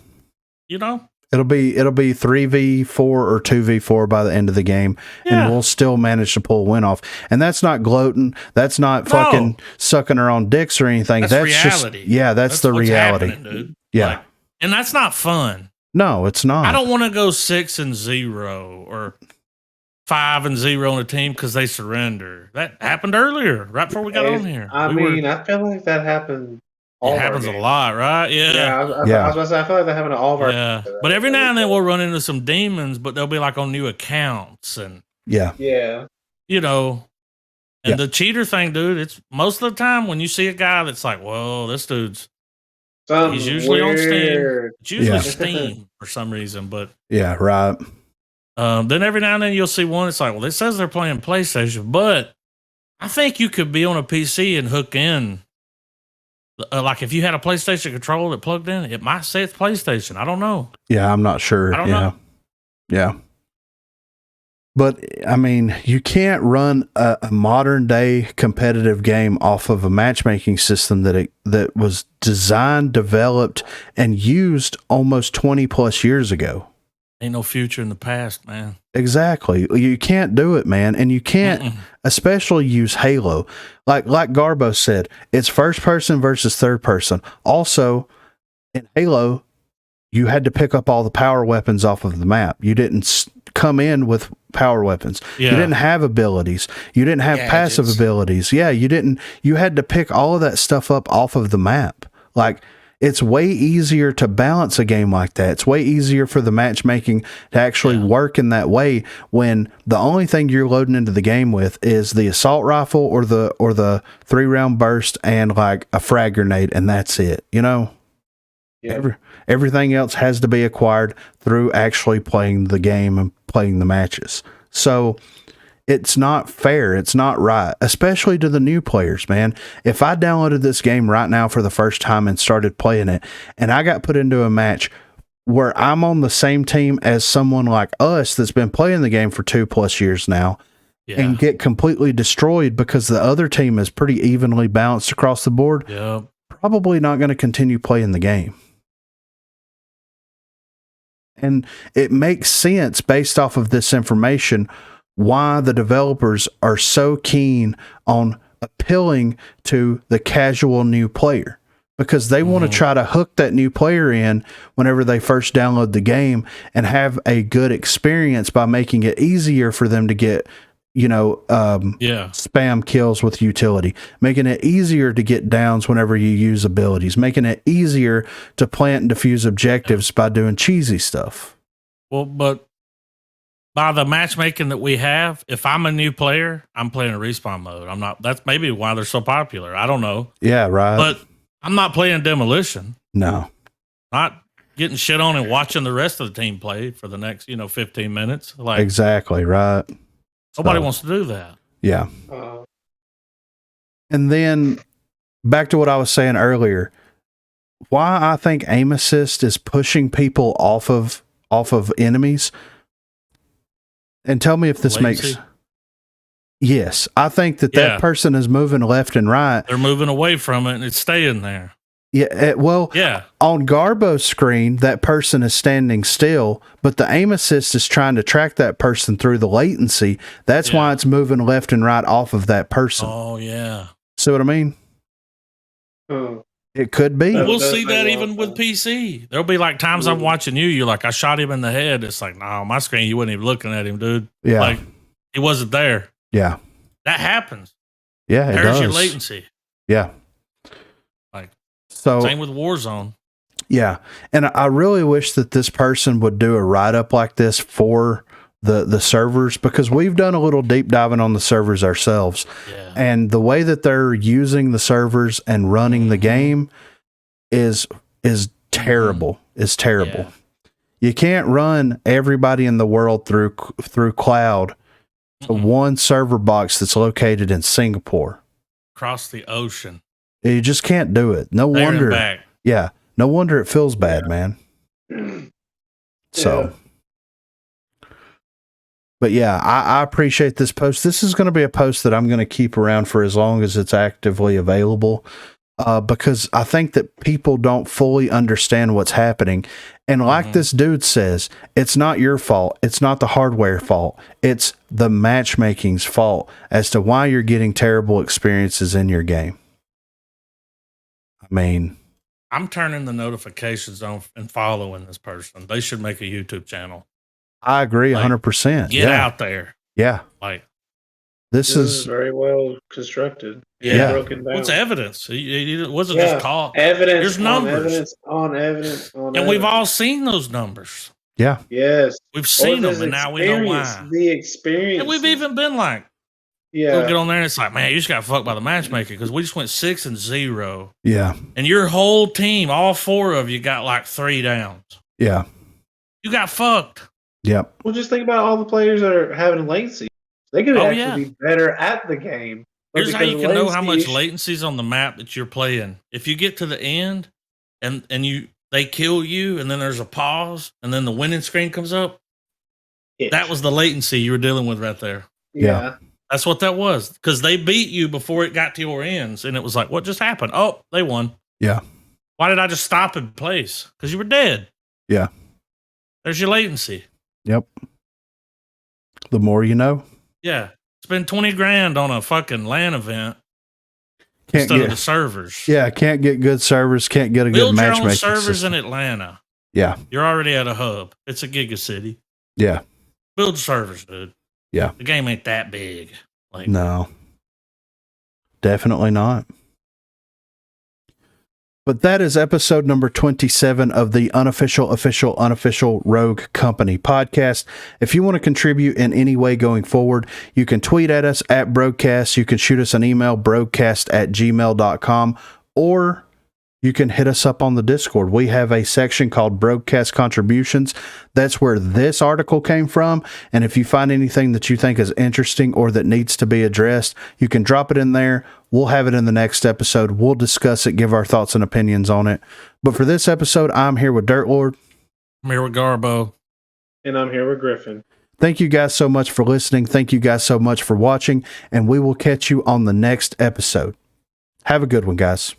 B: You know?
A: It'll be 3v4 or 2v4 by the end of the game, and we'll still manage to pull a win off. And that's not gloating. That's not fucking sucking her on dicks or anything. That's
B: reality.
A: Just, that's the
B: what's
A: reality.
B: Dude.
A: Yeah.
B: Like, and that's not fun.
A: No, it's not.
B: I don't want to go 6-0 or 5-0 on a team because they surrender. That happened earlier, right before we got on here.
C: I feel like that happened.
B: It happens a lot, right? Yeah.
C: I was about to say, I feel like that happened to all of our.
B: Yeah. But every now and then we'll run into some demons, but they'll be like on new accounts and you know. And the cheater thing, dude, it's most of the time when you see a guy that's like, whoa, this dude's he's usually on Steam. It's usually Steam for some reason, but
A: right.
B: Then every now and then you'll see one. It's like, well, it says they're playing PlayStation, but I think you could be on a PC and hook in. Like if you had a PlayStation controller that plugged in, it might say it's PlayStation. I don't know.
A: Yeah, I'm not sure.
B: I don't know.
A: Yeah. But I mean, you can't run a modern day competitive game off of a matchmaking system that was designed, developed, and used almost 20 plus years ago.
B: Ain't no future in the past, man.
A: Exactly. You can't do it, man. And you can't especially use Halo. Like Garbo said, it's first person versus third person. Also, in Halo, you had to pick up all the power weapons off of the map. You didn't come in with power weapons.
B: Yeah.
A: You didn't have abilities. You didn't have passive abilities. Yeah, you didn't. You had to pick all of that stuff up off of the map. Like, it's way easier to balance a game like that. It's way easier for the matchmaking to actually work in that way when the only thing you're loading into the game with is the assault rifle or the 3-round burst and like a frag grenade, and that's it. You know, everything else has to be acquired through actually playing the game and playing the matches. So it's not fair. It's not right, especially to the new players, man. If I downloaded this game right now for the first time and started playing it, and I got put into a match where I'm on the same team as someone like us that's been playing the game for 2+ years now, and get completely destroyed because the other team is pretty evenly balanced across the board, probably not going to continue playing the game. And it makes sense based off of this information why the developers are so keen on appealing to the casual new player, because they want to try to hook that new player in whenever they first download the game and have a good experience by making it easier for them to get, spam kills with utility, making it easier to get downs whenever you use abilities, making it easier to plant and defuse objectives by doing cheesy stuff.
B: Well, but by the matchmaking that we have, if I'm a new player, I'm playing a respawn mode. I'm not. That's maybe why they're so popular. I don't know.
A: Yeah, right.
B: But I'm not playing demolition.
A: No.
B: Not getting shit on and watching the rest of the team play for the next 15 minutes. Like
A: exactly right.
B: Nobody wants to do that.
A: Yeah. And then back to what I was saying earlier, why I think aim assist is pushing people off of enemies. And tell me if this makes. Yes, I think that person is moving left and right.
B: They're moving away from it and it's staying there.
A: Yeah, on Garbo's screen, that person is standing still, but the aim assist is trying to track that person through the latency. That's why it's moving left and right off of that person.
B: Oh, yeah.
A: See what I mean?
C: Oh.
A: It could be.
B: We'll see that even with PC. There'll be like times I'm watching you, you're like, I shot him in the head. It's like, no, my screen, you wasn't even looking at him, dude.
A: Yeah.
B: Like, he wasn't there.
A: Yeah.
B: That happens.
A: Yeah, it does.
B: There's your latency.
A: Yeah. So,
B: same with Warzone.
A: Yeah. And I really wish that this person would do a write-up like this for the servers, because we've done a little deep diving on the servers ourselves. Yeah. And the way that they're using the servers and running the game is terrible. Is terrible. Yeah. You can't run everybody in the world through cloud to one server box that's located in Singapore.
B: Across the ocean.
A: You just can't do it. No wonder.
B: Back.
A: Yeah. No wonder it feels bad, man. So, but yeah, I appreciate this post. This is going to be a post that I'm going to keep around for as long as it's actively available, because I think that people don't fully understand what's happening. And like this dude says, it's not your fault. It's not the hardware fault. It's the matchmaking's fault as to why you're getting terrible experiences in your game. I mean,
B: I'm turning the notifications on and following this person. They should make a YouTube channel.
A: I agree 100%.
B: Get out there.
A: Yeah.
B: Like,
C: this is very well constructed.
B: Yeah.
C: Broken down.
B: What's evidence? It wasn't just talk.
C: Evidence.
B: There's numbers.
C: Evidence.
B: And we've all seen those numbers.
A: Yeah.
C: Yes.
B: We've seen them, and now we know why.
C: The experience.
B: And we've even been like, we'll get on there and it's like, man, you just got fucked by the matchmaker because we just went 6-0.
A: Yeah.
B: And your whole team, all 4 of you, got like 3 downs.
A: Yeah.
B: You got fucked.
A: Yep.
C: Well, just think about all the players that are having latency. They could actually be better at the game.
B: Here's how you can know how much latency is on the map that you're playing. If you get to the end and they kill you, and then there's a pause, and then the winning screen comes up, that was the latency you were dealing with right there.
C: Yeah.
B: That's what that was, because they beat you before it got to your ends, and it was like, what just happened? Oh, they won.
A: Yeah.
B: Why did I just stop in place? Because you were dead.
A: Yeah.
B: There's your latency.
A: Yep. The more you know.
B: Yeah. Spend $20,000 on a fucking LAN event instead of the servers.
A: Yeah, can't get good servers, can't get a good matchmaking.
B: Build your own servers
A: system
B: in Atlanta.
A: Yeah.
B: You're already at a hub. It's a gigacity.
A: Yeah.
B: Build servers, dude.
A: Yeah.
B: The game ain't that big. Like,
A: no. Definitely not. But that is episode number 27 of the Unofficial Rogue Company podcast. If you want to contribute in any way going forward, you can tweet at us at Broguecast. You can shoot us an email, broguecast@gmail.com, or you can hit us up on the Discord. We have a section called Broguecast Contributions. That's where this article came from. And if you find anything that you think is interesting or that needs to be addressed, you can drop it in there. We'll have it in the next episode. We'll discuss it, give our thoughts and opinions on it. But for this episode, I'm here with Dirt Lord.
B: I'm here with Garbo.
C: And I'm here with Griffin.
A: Thank you guys so much for listening. Thank you guys so much for watching. And we will catch you on the next episode. Have a good one, guys.